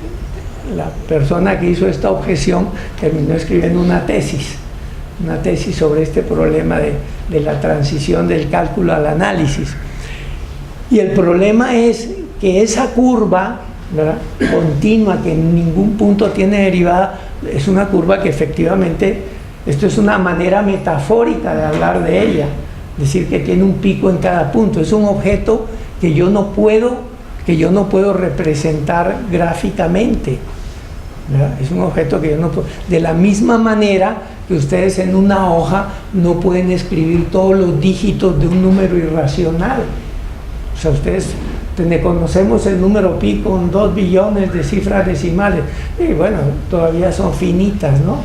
la persona que hizo esta objeción terminó escribiendo una tesis sobre este problema de la transición del cálculo al análisis. Y el problema es que esa curva, ¿verdad?, continua, que en ningún punto tiene derivada, es una curva que efectivamente, esto es una manera metafórica de hablar de ella, decir que tiene un pico en cada punto. Es un objeto que yo no puedo representar gráficamente, ¿verdad? Es un objeto que yo no puedo. De la misma manera que ustedes en una hoja no pueden escribir todos los dígitos de un número irracional. O sea, ustedes conocemos el número pi con 2 billones de cifras decimales, y bueno, todavía son finitas, ¿no?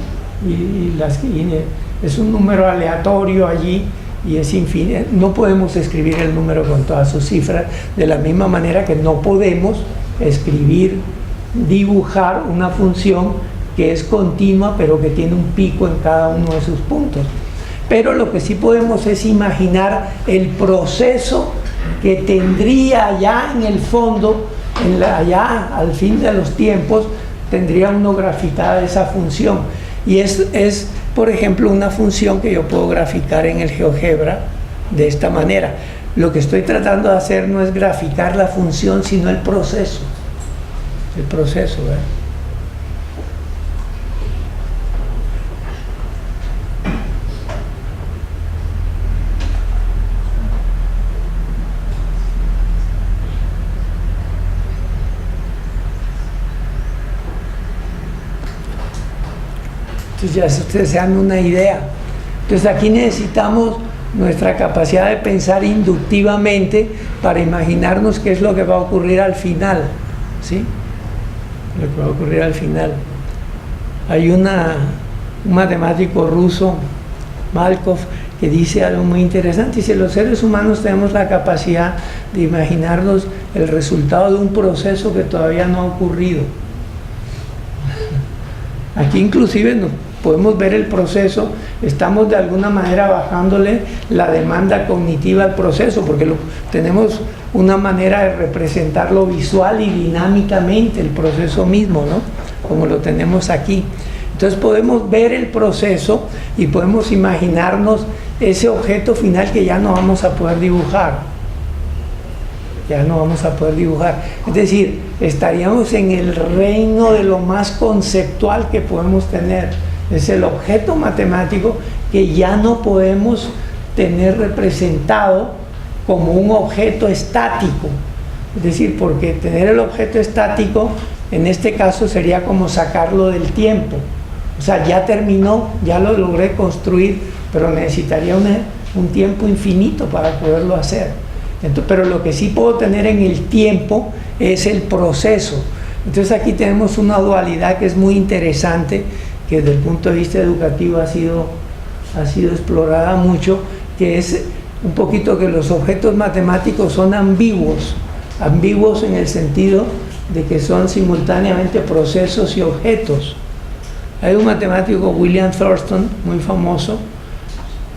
Y es un número aleatorio allí y es infinito. No podemos escribir el número con todas sus cifras, de la misma manera que no podemos dibujar una función que es continua pero que tiene un pico en cada uno de sus puntos. Pero lo que sí podemos es imaginar el proceso que tendría allá en el fondo, allá al fin de los tiempos, tendría uno graficada esa función. Y es, por ejemplo, una función que yo puedo graficar en el GeoGebra de esta manera. Lo que estoy tratando de hacer no es graficar la función, sino el proceso. El proceso, ¿verdad? Entonces ya ustedes se dan una idea. Entonces aquí necesitamos nuestra capacidad de pensar inductivamente para imaginarnos qué es lo que va a ocurrir al final, ¿sí? Lo que va a ocurrir al final. Hay un matemático ruso, Malkov, que dice algo muy interesante. Dice, los seres humanos tenemos la capacidad de imaginarnos el resultado de un proceso que todavía no ha ocurrido. Aquí inclusive podemos ver el proceso, estamos de alguna manera bajándole la demanda cognitiva al proceso, porque tenemos una manera de representarlo visual y dinámicamente, el proceso mismo, ¿no? como lo tenemos aquí. Entonces podemos ver el proceso y podemos imaginarnos ese objeto final que ya no vamos a poder dibujar. Ya no vamos a poder dibujar. Es decir, estaríamos en el reino de lo más conceptual que podemos tener. Es el objeto matemático que ya no podemos tener representado como un objeto estático. Es decir, porque tener el objeto estático en este caso sería como sacarlo del tiempo. O sea, ya terminó, ya lo logré construir, pero necesitaría un tiempo infinito para poderlo hacer. Entonces, pero lo que sí puedo tener en el tiempo es el proceso. Entonces aquí tenemos una dualidad que es muy interesante, que desde el punto de vista educativo ha sido explorada mucho, que es un poquito que los objetos matemáticos son ambiguos en el sentido de que son simultáneamente procesos y objetos. Hay un matemático, William Thurston, muy famoso,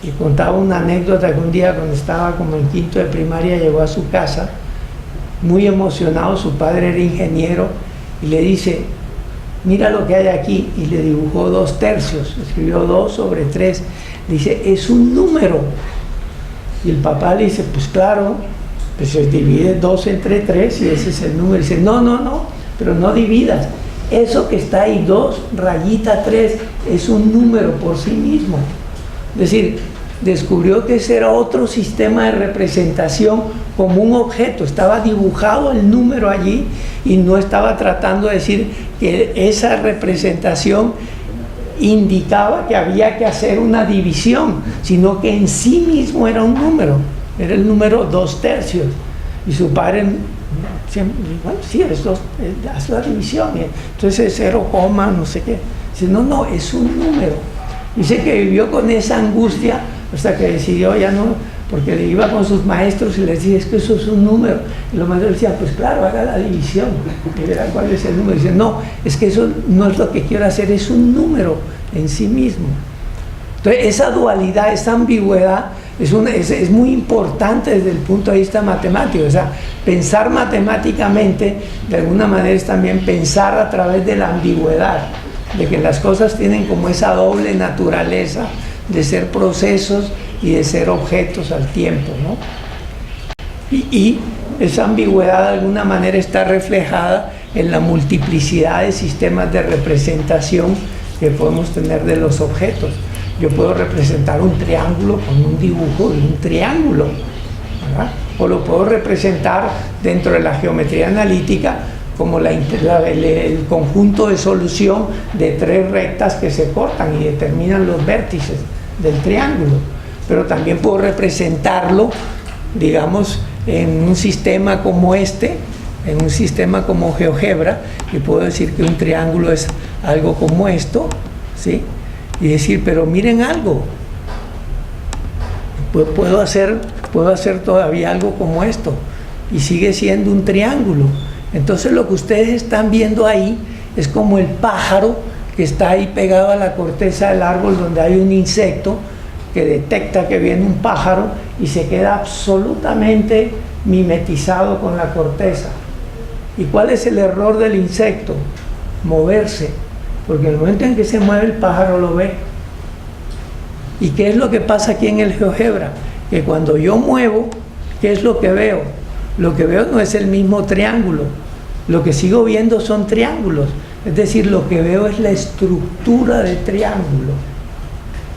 y contaba una anécdota que un día cuando estaba como en quinto de primaria llegó a su casa muy emocionado, su padre era ingeniero y le dice: mira lo que hay aquí, y le dibujó 2 tercios, escribió 2 sobre 3, dice: es un número. Y el papá le dice: pues claro, pues se divide 2 entre 3 y ese es el número. Y dice: no, pero no dividas, eso que está ahí, 2 rayita 3, es un número por sí mismo. Es decir, descubrió que ese era otro sistema de representación como un objeto, estaba dibujado el número allí y no estaba tratando de decir que esa representación indicaba que había que hacer una división, sino que en sí mismo era un número, era el número 2 tercios. Y su padre siempre, bueno, sí, haz la división, entonces es 0, no sé qué. Dice: no, es un número. Dice que vivió con esa angustia hasta que decidió ya no, porque iba con sus maestros y les decía: es que eso es un número. Y los maestros decían: pues claro, haga la división y verá cuál es el número. Y dice: no, es que eso no es lo que quiero hacer, es un número en sí mismo. Entonces esa dualidad, esa ambigüedad es muy importante desde el punto de vista matemático. O sea, pensar matemáticamente de alguna manera es también pensar a través de la ambigüedad, de que las cosas tienen como esa doble naturaleza de ser procesos y de ser objetos al tiempo, ¿no? Y esa ambigüedad de alguna manera está reflejada en la multiplicidad de sistemas de representación que podemos tener de los objetos. Yo puedo representar un triángulo con un dibujo de un triángulo, ¿verdad? O lo puedo representar dentro de la geometría analítica como el conjunto de solución de 3 rectas que se cortan y determinan los vértices del triángulo. Pero también puedo representarlo, digamos, en un sistema como este, en un sistema como GeoGebra, y puedo decir que un triángulo es algo como esto, ¿sí? Y decir: pero miren algo, puedo hacer todavía algo como esto y sigue siendo un triángulo. Entonces lo que ustedes están viendo ahí es como el pájaro que está ahí pegado a la corteza del árbol, donde hay un insecto que detecta que viene un pájaro y se queda absolutamente mimetizado con la corteza. ¿Y cuál es el error del insecto? Moverse, porque en el momento en que se mueve el pájaro lo ve. ¿Y qué es lo que pasa aquí en el GeoGebra? Que cuando yo muevo, ¿qué es lo que veo? Lo que veo no es el mismo triángulo, lo que sigo viendo son triángulos, es decir, lo que veo es la estructura de triángulo.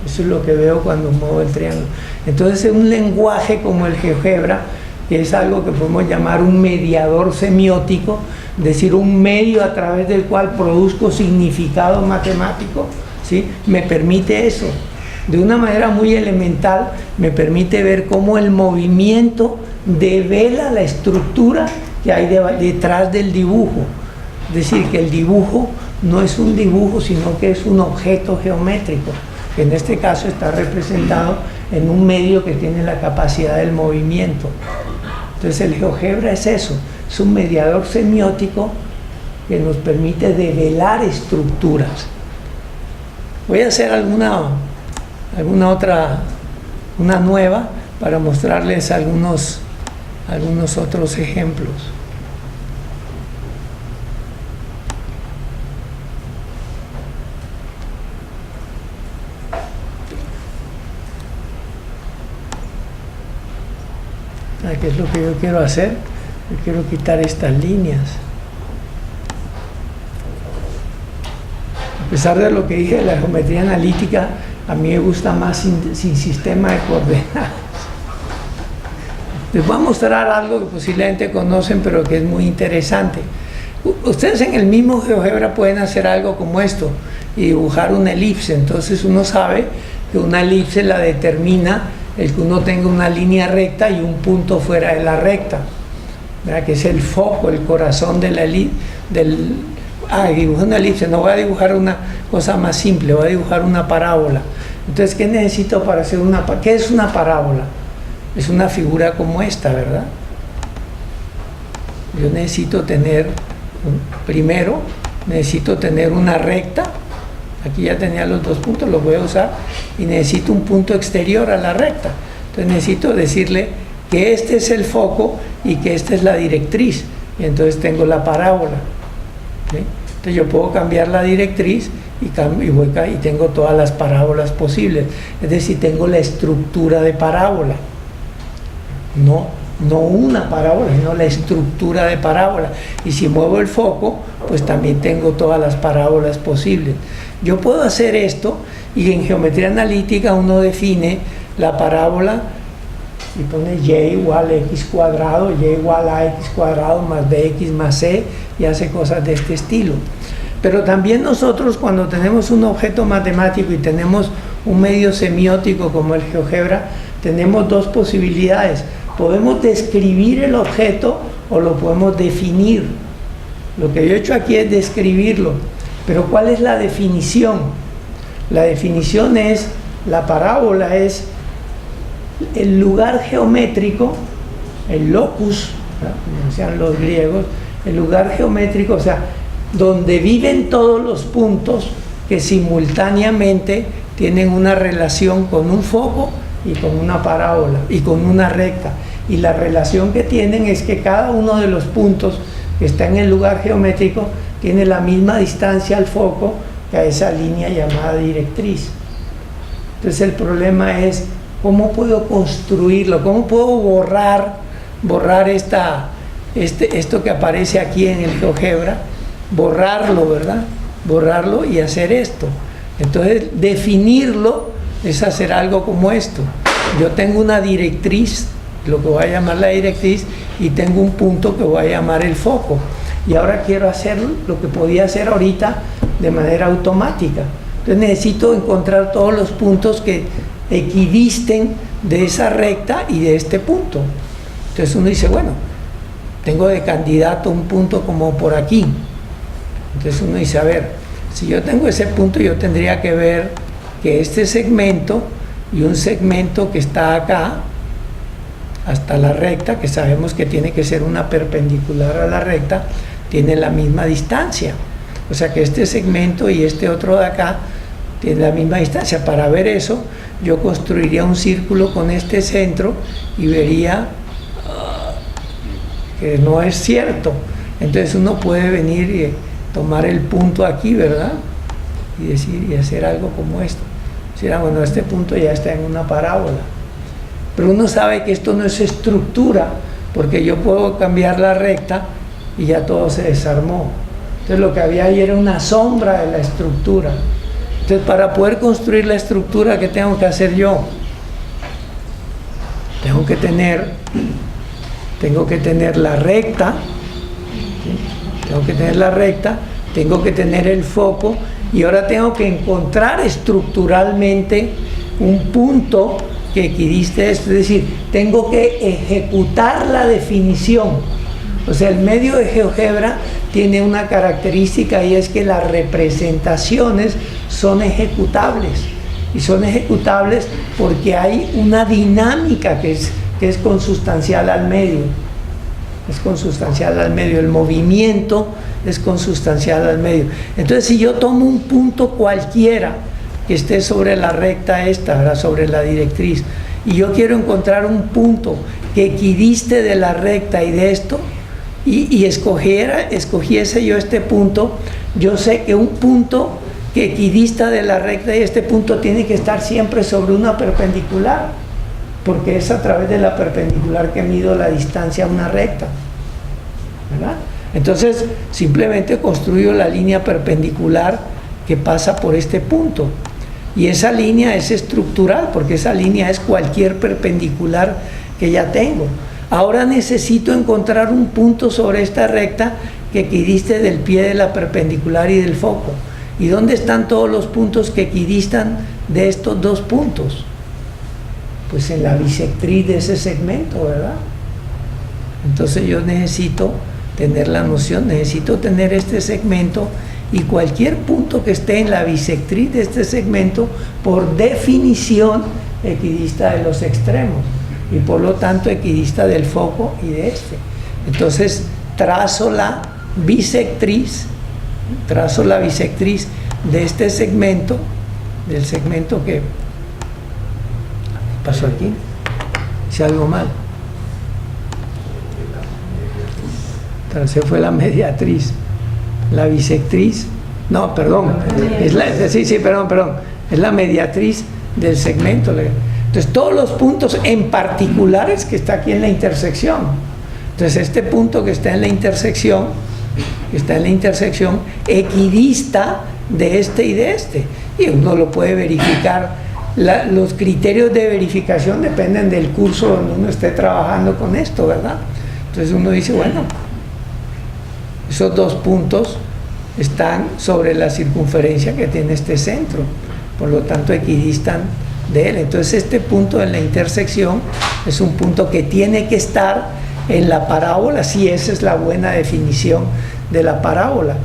Eso es lo que veo cuando muevo el triángulo. Entonces, en un lenguaje como el GeoGebra, que es algo que podemos llamar un mediador semiótico, es decir, un medio a través del cual produzco significado matemático, ¿sí? Me permite eso. De una manera muy elemental, me permite ver cómo el movimiento devela la estructura que hay detrás del dibujo. Es decir, que el dibujo no es un dibujo, sino que es un objeto geométrico, que en este caso está representado en un medio que tiene la capacidad del movimiento. Entonces el GeoGebra es eso, es un mediador semiótico que nos permite develar estructuras. Voy a hacer alguna otra, una nueva, para mostrarles algunos otros ejemplos. ¿Qué es lo que yo quiero hacer? Yo quiero quitar estas líneas. A pesar de lo que dije de la geometría analítica, a mí me gusta más sin sistema de coordenadas. Les voy a mostrar algo que posiblemente conocen, pero que es muy interesante. Ustedes en el mismo GeoGebra pueden hacer algo como esto y dibujar una elipse. Entonces uno sabe que una elipse la determina el que uno tenga una línea recta y un punto fuera de la recta, ¿verdad? Que es el foco, el corazón de la elipse. Dibujo una elipse, no voy a dibujar una cosa más simple, voy a dibujar una parábola. Entonces, ¿qué necesito para hacer una parábola? ¿Qué es una parábola? Es una figura como esta, ¿verdad? Yo necesito tener, primero, necesito tener una recta. Aquí ya tenía los dos puntos, los voy a usar, y necesito un punto exterior a la recta. Entonces necesito decirle que este es el foco y que esta es la directriz, y entonces tengo la parábola, ¿sí? Entonces yo puedo cambiar la directriz y tengo todas las parábolas posibles, es decir, tengo la estructura de parábola, no una parábola, sino la estructura de parábola. Y si muevo el foco, pues también tengo todas las parábolas posibles. Yo puedo hacer esto, y en geometría analítica uno define la parábola y pone y igual a x cuadrado, y igual a x cuadrado más bx más c, y hace cosas de este estilo. Pero también nosotros, cuando tenemos un objeto matemático y tenemos un medio semiótico como el GeoGebra, tenemos dos posibilidades. Podemos describir el objeto o lo podemos definir. Lo que yo he hecho aquí es describirlo. Pero ¿cuál es la definición? La definición es, la parábola es el lugar geométrico, el locus, como decían los griegos, el lugar geométrico, o sea, donde viven todos los puntos que simultáneamente tienen una relación con un foco y con una parábola y con una recta. Y la relación que tienen es que cada uno de los puntos que está en el lugar geométrico tiene la misma distancia al foco que a esa línea llamada directriz. Entonces el problema es cómo puedo construirlo, cómo puedo borrar esto que aparece aquí en el GeoGebra, borrarlo, ¿verdad? Borrarlo y hacer esto. Entonces definirlo es hacer algo como esto. Yo tengo una directriz, lo que voy a llamar la directriz, y tengo un punto que voy a llamar el foco. Y ahora quiero hacer lo que podía hacer ahorita de manera automática. Entonces necesito encontrar todos los puntos que equidisten de esa recta y de este punto. Entonces uno dice, bueno, tengo de candidato un punto como por aquí. Entonces uno dice, a ver, si yo tengo ese punto, yo tendría que ver que este segmento y un segmento que está acá hasta la recta, que sabemos que tiene que ser una perpendicular a la recta, tiene la misma distancia. O sea que este segmento y este otro de acá tienen la misma distancia. Para ver eso, yo construiría un círculo con este centro y vería que no es cierto. Entonces uno puede venir y tomar el punto aquí, ¿verdad? Y decir, y hacer algo como esto. Decir, bueno, este punto ya está en una parábola. Pero uno sabe que esto no es estructura, porque yo puedo cambiar la recta y ya todo se desarmó. Entonces lo que había ahí era una sombra de la estructura. Entonces para poder construir la estructura, ¿qué tengo que hacer yo? Tengo que tener la recta, ¿sí? Tengo que tener la recta, tengo que tener el foco, y ahora tengo que encontrar estructuralmente un punto que equidiste esto, es decir, tengo que ejecutar la definición. O sea, el medio de GeoGebra tiene una característica, y es que las representaciones son ejecutables, y son ejecutables porque hay una dinámica que es consustancial al medio. Es consustancial al medio, el movimiento es consustancial al medio. Entonces, si yo tomo un punto cualquiera que esté sobre la recta esta, ¿verdad? Sobre la directriz, y yo quiero encontrar un punto que equidiste de la recta y de esto, y escogiese yo este punto, yo sé que un punto que equidista de la recta y este punto tiene que estar siempre sobre una perpendicular. porque es a través de la perpendicular que mido la distancia a una recta, ¿verdad? Entonces simplemente construyo la línea perpendicular que pasa por este punto, y esa línea es estructural porque esa línea es cualquier perpendicular que ya tengo. Ahora necesito encontrar un punto sobre esta recta que equidiste del pie de la perpendicular y del foco. ¿Y dónde están todos los puntos que equidistan de estos dos puntos? Pues en la bisectriz de ese segmento, ¿verdad? Entonces yo necesito tener la noción, necesito tener este segmento, y cualquier punto que esté en la bisectriz de este segmento, por definición, equidista de los extremos, y por lo tanto equidista del foco y de este. Entonces trazo la bisectriz de este segmento, del segmento que pasó aquí. Hice algo mal. Tracé fue la mediatriz, la bisectriz, no, perdón, es la mediatriz del segmento. Entonces todos los puntos en particulares que está aquí en la intersección. Entonces este punto que está en la intersección, equidista de este y de este, y uno lo puede verificar. Los criterios de verificación dependen del curso donde uno esté trabajando con esto, ¿verdad? Entonces uno dice, bueno, esos dos puntos están sobre la circunferencia que tiene este centro, por lo tanto equidistan de él. Entonces este punto en la intersección es un punto que tiene que estar en la parábola, si esa es la buena definición de la parábola.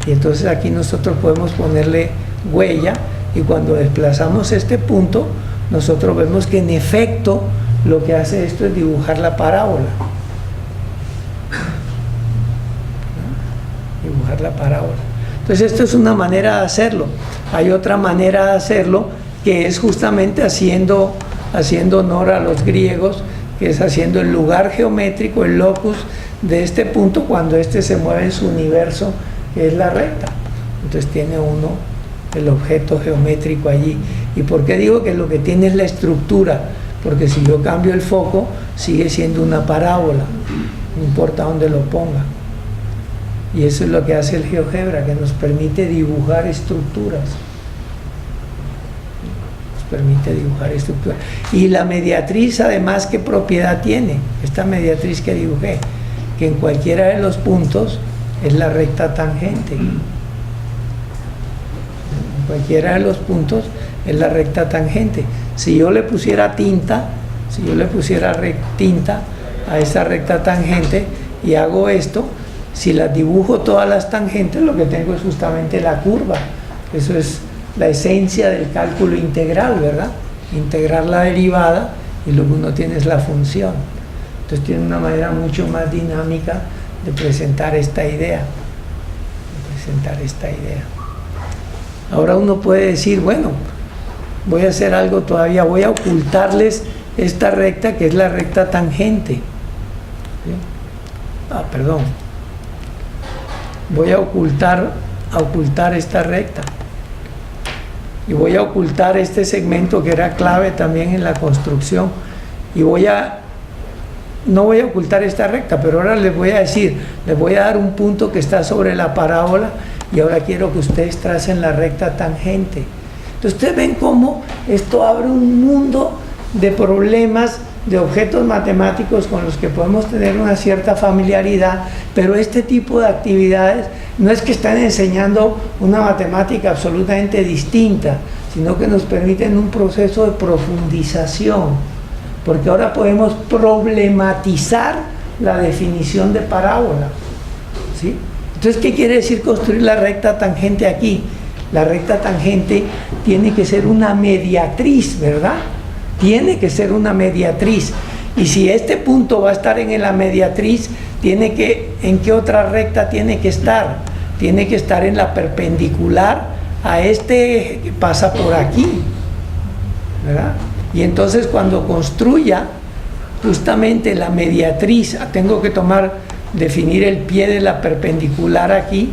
Y entonces aquí nosotros podemos ponerle huella, y cuando desplazamos este punto, nosotros vemos que en efecto lo que hace esto es dibujar la parábola. Dibujar la parábola. Entonces esto es una manera de hacerlo. Hay otra manera de hacerlo, que es justamente haciendo honor a los griegos, que es haciendo el lugar geométrico, el locus de este punto cuando este se mueve en su universo, que es la recta. Entonces tiene uno el objeto geométrico allí. ¿Y por qué digo que lo que tiene es la estructura? Porque si yo cambio el foco, sigue siendo una parábola, no importa dónde lo ponga. Y eso es lo que hace el GeoGebra, que nos permite dibujar estructuras. Y la mediatriz, además, ¿qué propiedad tiene? Esta mediatriz que dibujé, que en cualquiera de los puntos es la recta tangente. En cualquiera de los puntos es la recta tangente. Si yo le pusiera tinta, tinta a esa recta tangente y hago esto, si las dibujo todas las tangentes, lo que tengo es justamente la curva. Eso es la esencia del cálculo integral, ¿verdad? Integrar la derivada y lo que uno tiene es la función. Entonces tiene una manera mucho más dinámica de presentar esta idea. Ahora uno puede decir, bueno, voy a hacer algo todavía, voy a ocultarles esta recta que es la recta tangente. ¿Sí? Voy a ocultar esta recta. Y voy a ocultar este segmento que era clave también en la construcción. Y no voy a ocultar esta recta, pero ahora les voy a decir, les voy a dar un punto que está sobre la parábola, y ahora quiero que ustedes tracen la recta tangente. Entonces ustedes ven cómo esto abre un mundo de problemas, de objetos matemáticos con los que podemos tener una cierta familiaridad, pero este tipo de actividades no es que están enseñando una matemática absolutamente distinta, sino que nos permiten un proceso de profundización, porque ahora podemos problematizar la definición de parábola, ¿sí? Entonces, ¿qué quiere decir construir la recta tangente aquí? La recta tangente tiene que ser una mediatriz, ¿verdad? Tiene que ser una mediatriz. Y si este punto va a estar en la mediatriz, ¿en qué otra recta tiene que estar? Tiene que estar en la perpendicular a este eje que pasa por aquí, ¿verdad? Y entonces cuando construya justamente la mediatriz, tengo que definir el pie de la perpendicular aquí,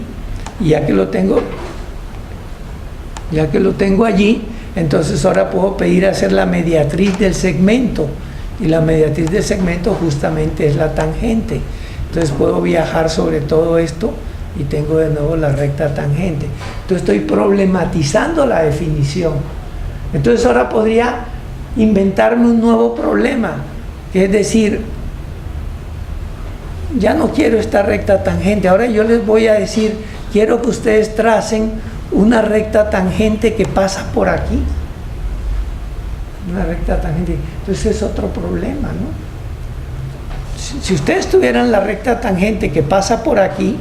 y ya que lo tengo allí, entonces ahora puedo pedir hacer la mediatriz del segmento, y la mediatriz del segmento justamente es la tangente. Entonces puedo viajar sobre todo esto y tengo de nuevo la recta tangente. Entonces estoy problematizando la definición. Entonces ahora podría inventarme un nuevo problema, que es decir, ya no quiero esta recta tangente, ahora yo les voy a decir, quiero que ustedes tracen una recta tangente que pasa por aquí. Una recta tangente. Entonces es otro problema, ¿no? Si ustedes tuvieran la recta tangente que pasa por aquí,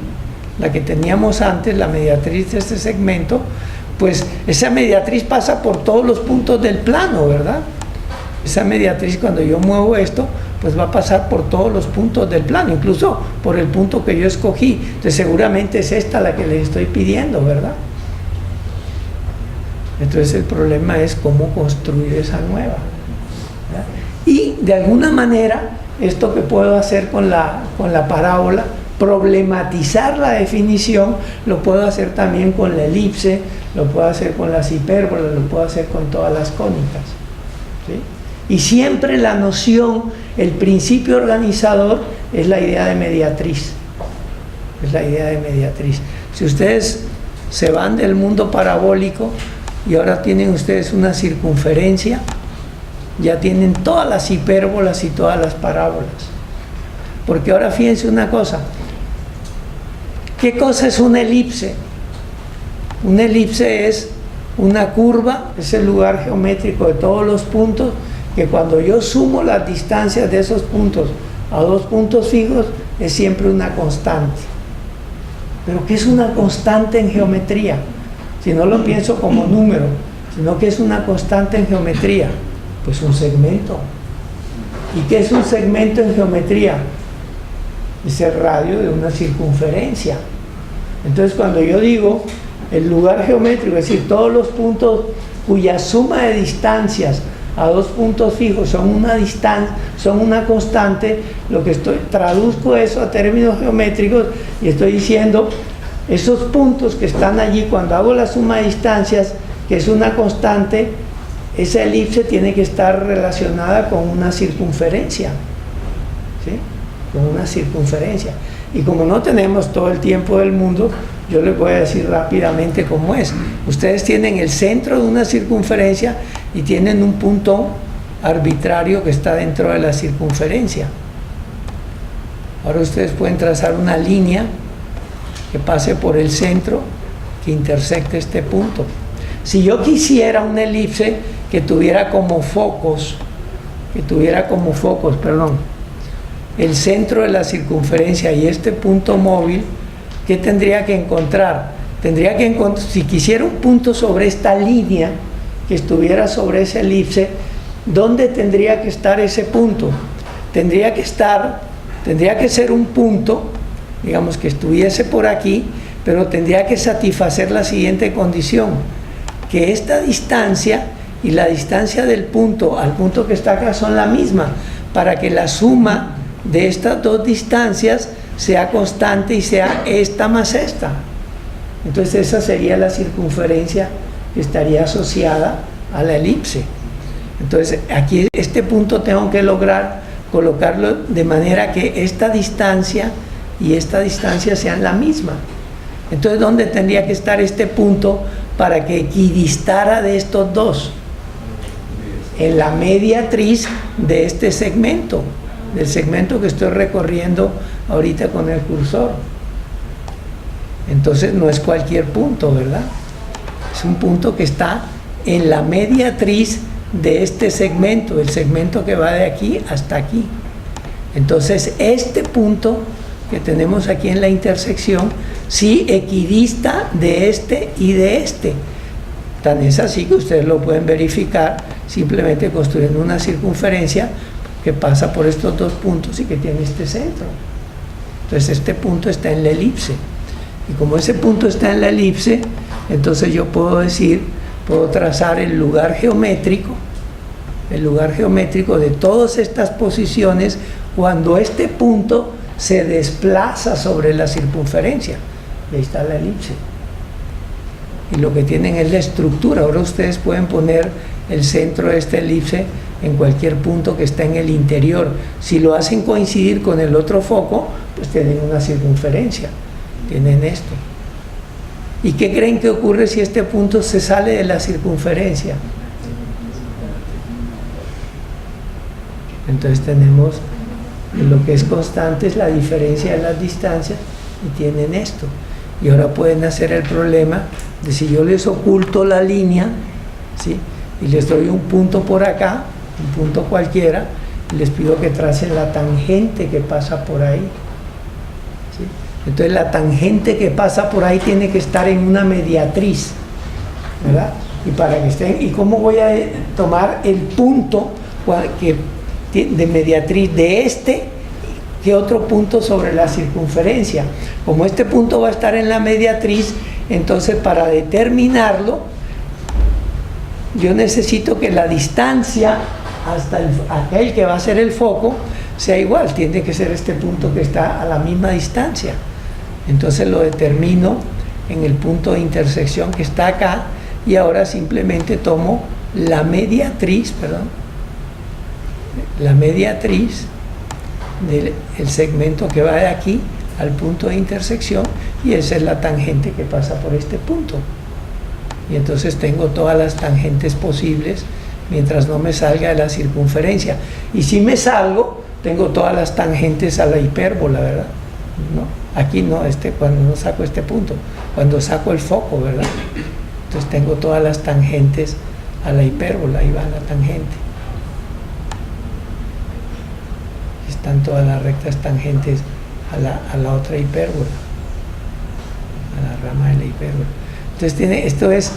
la que teníamos antes, la mediatriz de este segmento, pues esa mediatriz pasa por todos los puntos del plano, ¿verdad? Esa mediatriz, cuando yo muevo esto, pues va a pasar por todos los puntos del plano, incluso por el punto que yo escogí. Entonces seguramente es esta la que les estoy pidiendo, ¿verdad? Entonces el problema es cómo construir esa nueva, ¿verdad? Y de alguna manera, esto que puedo hacer con la parábola, problematizar la definición, lo puedo hacer también con la elipse, lo puedo hacer con las hipérbolas, lo puedo hacer con todas las cónicas, ¿sí? Y siempre la noción, el principio organizador es la idea de mediatriz. Es la idea de mediatriz. Si ustedes se van del mundo parabólico y ahora tienen ustedes una circunferencia, ya tienen todas las hipérbolas y todas las parábolas. Porque ahora fíjense una cosa. ¿Qué cosa es una elipse? Una elipse es una curva, es el lugar geométrico de todos los puntos, que cuando yo sumo las distancias de esos puntos a dos puntos fijos, es siempre una constante. ¿Pero qué es una constante en geometría? Si no lo pienso como número, sino que es una constante en geometría, pues un segmento. ¿Y qué es un segmento en geometría? Es el radio de una circunferencia. Entonces cuando yo digo el lugar geométrico, es decir, todos los puntos cuya suma de distancias a dos puntos fijos son una constante, lo que traduzco eso a términos geométricos y estoy diciendo esos puntos que están allí cuando hago la suma de distancias, que es una constante, esa elipse tiene que estar relacionada con una circunferencia, ¿sí? Con una circunferencia. Y como no tenemos todo el tiempo del mundo, yo les voy a decir rápidamente cómo es. Ustedes tienen el centro de una circunferencia y tienen un punto arbitrario que está dentro de la circunferencia. Ahora ustedes pueden trazar una línea que pase por el centro, que intersecte este punto. Si yo quisiera una elipse que tuviera como focos, el centro de la circunferencia y este punto móvil, ¿qué tendría que encontrar? Tendría que encontrar, si quisiera un punto sobre esta línea que estuviera sobre esa elipse, ¿dónde tendría que estar ese punto? Tendría que ser un punto, digamos que estuviese por aquí, pero tendría que satisfacer la siguiente condición, que esta distancia y la distancia del punto al punto que está acá son la misma, para que la suma de estas dos distancias sea constante y sea esta más esta. Entonces esa sería la circunferencia que estaría asociada a la elipse. Entonces aquí este punto tengo que lograr colocarlo de manera que esta distancia y esta distancia sean la misma. Entonces ¿dónde tendría que estar este punto para que equidistara de estos dos? En la mediatriz de este segmento, del segmento que estoy recorriendo ahorita con el cursor. Entonces no es cualquier punto, ¿verdad? Es un punto que está en la mediatriz de este segmento, el segmento que va de aquí hasta aquí. Entonces este punto que tenemos aquí en la intersección sí equidista de este y de este. Tan es así que ustedes lo pueden verificar simplemente construyendo una circunferencia que pasa por estos dos puntos y que tiene este centro. Entonces este punto está en la elipse. Y como ese punto está en la elipse, entonces yo puedo trazar el lugar geométrico de todas estas posiciones cuando este punto se desplaza sobre la circunferencia. Y ahí está la elipse. y lo que tienen es la estructura. Ahora ustedes pueden poner el centro de esta elipse en cualquier punto que está en el interior. Si lo hacen coincidir con el otro foco, pues tienen una circunferencia, tienen esto. ¿Y qué creen que ocurre si este punto se sale de la circunferencia? Entonces tenemos que lo que es constante es la diferencia de las distancias y tienen esto. Y ahora pueden hacer el problema de si yo les oculto la línea, ¿sí?, y les doy un punto por acá, un punto cualquiera, y les pido que tracen la tangente que pasa por ahí, ¿sí? Entonces la tangente que pasa por ahí tiene que estar en una mediatriz, ¿verdad? Y para que estén, ¿y cómo voy a tomar el punto de mediatriz de este que otro punto sobre la circunferencia? Como este punto va a estar en la mediatriz, entonces para determinarlo yo necesito que la distancia hasta aquel que va a ser el foco sea igual, tiene que ser este punto que está a la misma distancia. Entonces lo determino en el punto de intersección que está acá, y ahora simplemente tomo la mediatriz, la mediatriz del segmento que va de aquí al punto de intersección, y esa es la tangente que pasa por este punto. Y entonces tengo todas las tangentes posibles mientras no me salga de la circunferencia. Y si me salgo, tengo todas las tangentes a la hipérbola, ¿verdad? ¿No? Aquí no, cuando no saco este punto, cuando saco el foco, ¿verdad? Entonces tengo todas las tangentes a la hipérbola, ahí va la tangente. Están todas las rectas tangentes a la otra hipérbola, a la rama de la hipérbola. Entonces esto es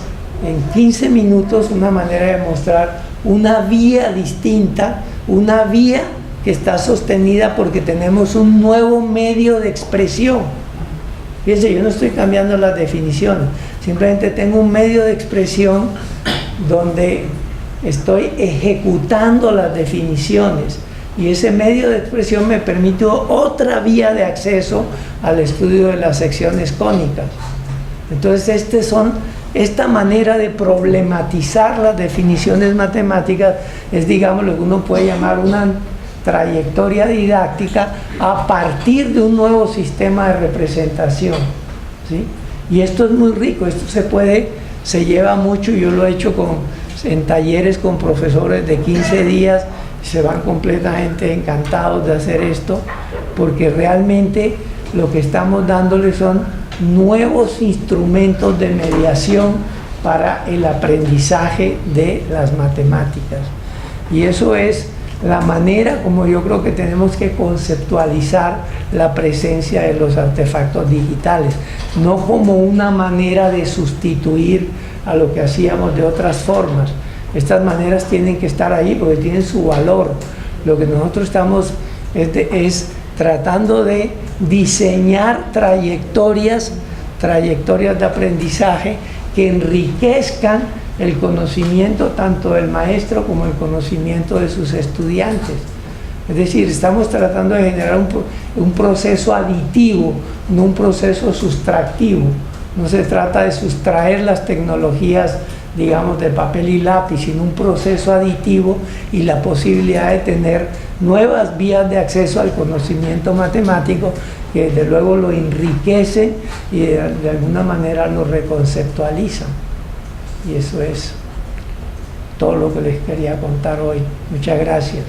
en 15 minutos una manera de mostrar una vía distinta, una vía que está sostenida porque tenemos un nuevo medio de expresión. Fíjense, yo no estoy cambiando las definiciones, simplemente tengo un medio de expresión donde estoy ejecutando las definiciones, y ese medio de expresión me permite otra vía de acceso al estudio de las secciones cónicas. Entonces esta manera de problematizar las definiciones matemáticas es, digamos, lo que uno puede llamar una trayectoria didáctica a partir de un nuevo sistema de representación, ¿sí? Y esto es muy rico, esto se lleva mucho. Yo lo he hecho en talleres con profesores de 15 días, se van completamente encantados de hacer esto, porque realmente lo que estamos dándoles son nuevos instrumentos de mediación para el aprendizaje de las matemáticas. Y eso es la manera como yo creo que tenemos que conceptualizar la presencia de los artefactos digitales, no como una manera de sustituir a lo que hacíamos de otras formas. Estas maneras tienen que estar ahí porque tienen su valor. Lo que nosotros estamos es tratando de diseñar trayectorias de aprendizaje que enriquezcan el conocimiento tanto del maestro como el conocimiento de sus estudiantes. Es decir, estamos tratando de generar un proceso aditivo, no un proceso sustractivo. No se trata de sustraer las tecnologías, digamos, de papel y lápiz, sino un proceso aditivo y la posibilidad de tener nuevas vías de acceso al conocimiento matemático que desde luego lo enriquecen y de alguna manera lo reconceptualizan. Y eso es todo lo que les quería contar hoy. Muchas gracias.